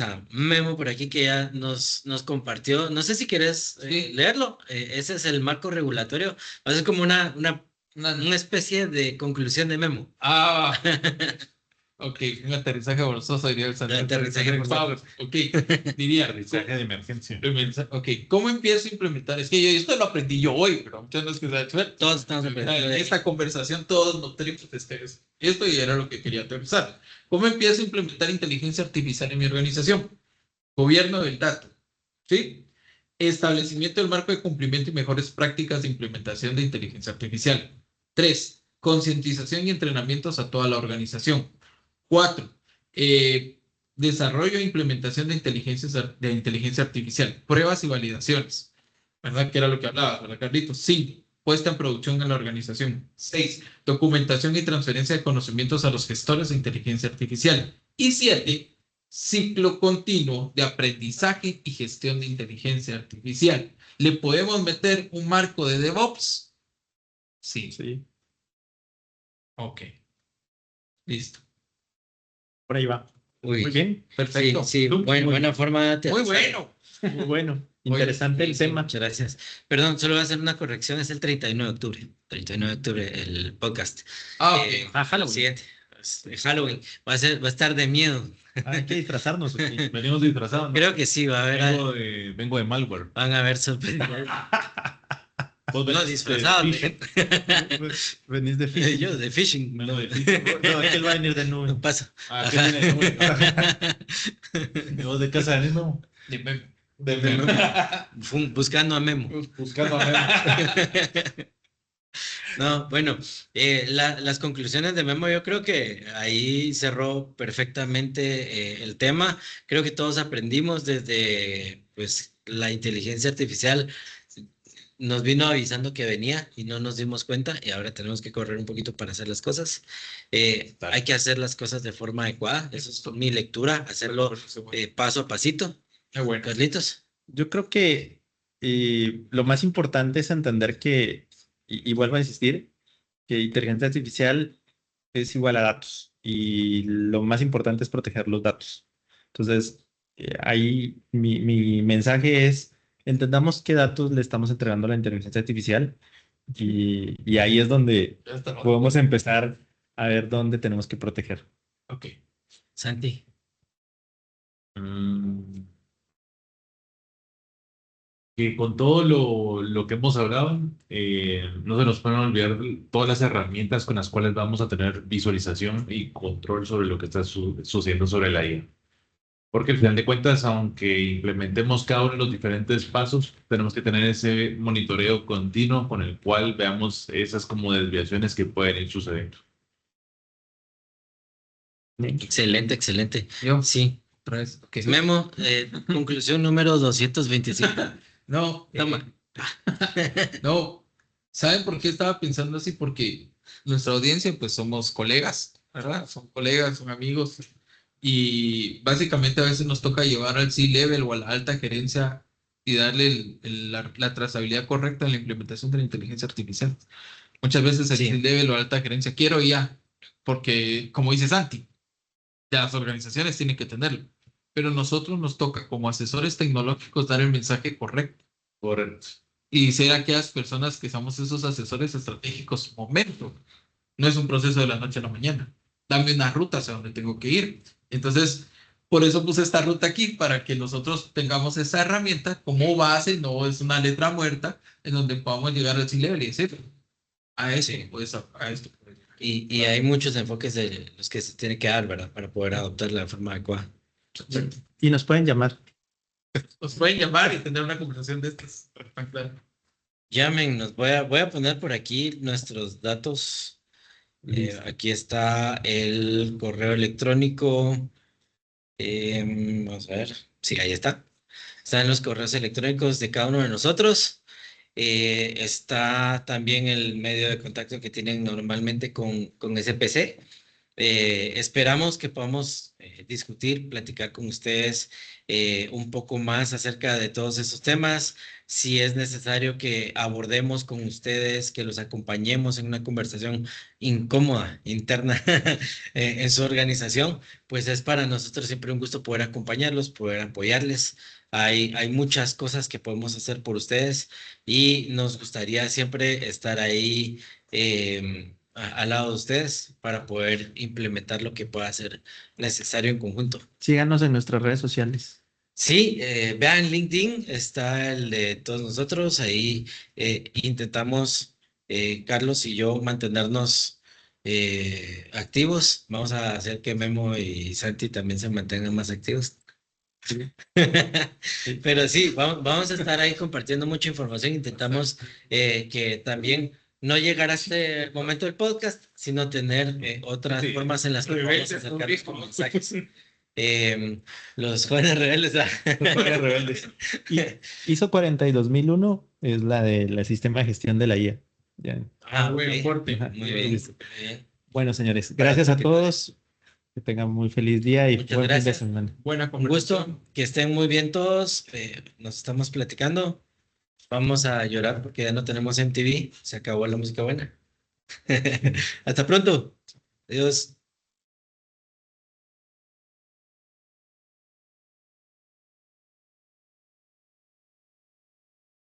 a Memo por aquí que ya nos compartió. No sé si quieres Sí. leerlo. Ese es el marco regulatorio. Va a ser como una especie de conclusión de Memo. Ah, ok, un aterrizaje forzoso diría el Santiago. Aterrizaje forzoso. Ok, diría. Aterrizaje de emergencia. Ok, ¿cómo empiezo a implementar? Es que esto lo aprendí yo hoy, pero muchas veces que se ha Todos estamos aprendiendo en de esta conversación todos nutrimos esto y era lo que quería aterrizar. ¿Cómo empiezo a implementar inteligencia artificial en mi organización? Gobierno del dato, ¿sí? Establecimiento del marco de cumplimiento y mejores prácticas de implementación de inteligencia artificial. 3. Concientización y entrenamientos a toda la organización. 4. Desarrollo e implementación de inteligencia artificial. Pruebas y validaciones. ¿Verdad? Que era lo que hablaba, ¿verdad, Carlitos? 5. puesta en producción en la organización. 6. Documentación y transferencia de conocimientos a los gestores de inteligencia artificial. Y 7. Ciclo continuo de aprendizaje y gestión de inteligencia artificial. ¿Le podemos meter un marco de DevOps? Sí. Sí, Ok. Listo. por ahí va. Uy, Muy bien, Perfecto. sí, Muy buena forma de Muy aterrizar. bueno. muy bueno. Interesante Sí, el sí, tema. muchas gracias. Perdón, solo voy a hacer una corrección, es el 39 de octubre. 39 de octubre el podcast. Ah, ok. Halloween. Siguiente. Halloween. Va a estar de miedo. Hay que disfrazarnos. ¿O qué? Venimos disfrazados, ¿no? Creo que sí, va a haber. Vengo de malware. Van a haber sorpresas. Vos No, venís disfrazados. phishing. Venís de phishing. Yo, de phishing. Vengo de phishing. No, es que él va a venir de nube. No paso. Ah, ¿qué viene? ¿Y vos de casa de mismo? Dime. Buscando a Memo. Buscando a Memo. No, bueno, las conclusiones de Memo, yo creo que ahí cerró perfectamente el tema. Creo que todos aprendimos desde pues, la inteligencia artificial. Nos vino avisando que venía y no nos dimos cuenta y ahora tenemos que correr un poquito para hacer las cosas. Hay que hacer las cosas de forma adecuada. Esa es mi lectura, hacerlo paso a pasito. Qué bueno. Carlitos. Yo creo que lo más importante es entender que, y vuelvo a insistir, que inteligencia artificial es igual a datos y lo más importante es proteger los datos. Entonces, ahí mi mensaje es, entendamos qué datos le estamos entregando a la inteligencia artificial y ahí es donde Ya está. podemos empezar a ver dónde tenemos que proteger. Ok. Santi. Que con todo lo que hemos hablado, no se nos pueden olvidar todas las herramientas con las cuales vamos a tener visualización y control sobre lo que está sucediendo sobre la IA. Porque al final de cuentas, aunque implementemos cada uno de los diferentes pasos, tenemos que tener ese monitoreo continuo con el cual veamos esas como desviaciones que pueden ir sucediendo. Excelente, excelente. Yo. Sí. Otra vez. Ok. Memo, conclusión número 225. No. Toma. No. ¿Saben por qué estaba pensando así? Porque nuestra audiencia, pues somos colegas, ¿verdad? Son colegas, son amigos. Y básicamente a veces nos toca llevar al C-level o a la alta gerencia y darle la trazabilidad correcta en la implementación de la inteligencia artificial. Muchas veces el Sí. C-level o la alta gerencia quiero ya, porque como dice Santi, ya las organizaciones tienen que tenerlo. Pero nosotros nos toca como asesores tecnológicos dar el mensaje correcto. Correcto. Y ser aquellas personas que somos esos asesores estratégicos momento. No es un proceso de la noche a la mañana. Dame una ruta hacia donde tengo que ir. Entonces, por eso puse esta ruta aquí, para que nosotros tengamos esa herramienta como base, no es una letra muerta, en donde podamos llegar al C-level y decir, a esto, Sí. pues, a esto. Y hay muchos enfoques de los que se tiene que dar, ¿verdad? Para poder adoptarla de forma adecuada. Y nos pueden llamar. Nos pueden llamar y tener una conversación de estas. Llamen, voy a poner por aquí nuestros datos. Aquí está el correo electrónico. Vamos a ver. Sí, ahí está. Están los correos electrónicos de cada uno de nosotros. Está también el medio de contacto que tienen normalmente con SPC. Esperamos que podamos discutir, platicar con ustedes un poco más acerca de todos esos temas. Si es necesario que abordemos con ustedes, que los acompañemos en una conversación incómoda, interna en su organización, pues es para nosotros siempre un gusto poder acompañarlos, poder apoyarles. Hay muchas cosas que podemos hacer por ustedes y nos gustaría siempre estar ahí al lado de ustedes para poder implementar lo que pueda ser necesario en conjunto. Síganos en nuestras redes sociales. Sí, vean LinkedIn, está el de todos nosotros, ahí intentamos, Carlos y yo, mantenernos activos. Vamos a hacer que Memo y Santi también se mantengan más activos. Pero sí, vamos a estar ahí compartiendo mucha información. Intentamos que también no llegar a este momento del podcast, sino tener otras formas en las que podamos acercarnos con mensajes. Los jóvenes rebeldes. Jóvenes rebeldes. ISO 42001 es la del sistema de gestión de la IA. Ya. Buen ok. aporte. Ajá. Muy bien, Listo. muy bien. Bueno, señores, gracias a todos. Que tengan muy feliz día y Muchas buen fin de gracias. semana. Buena Un conversación. gusto, que estén muy bien todos. Nos estamos platicando. Vamos a llorar porque ya no tenemos MTV. Se acabó la música buena. Hasta pronto. Adiós.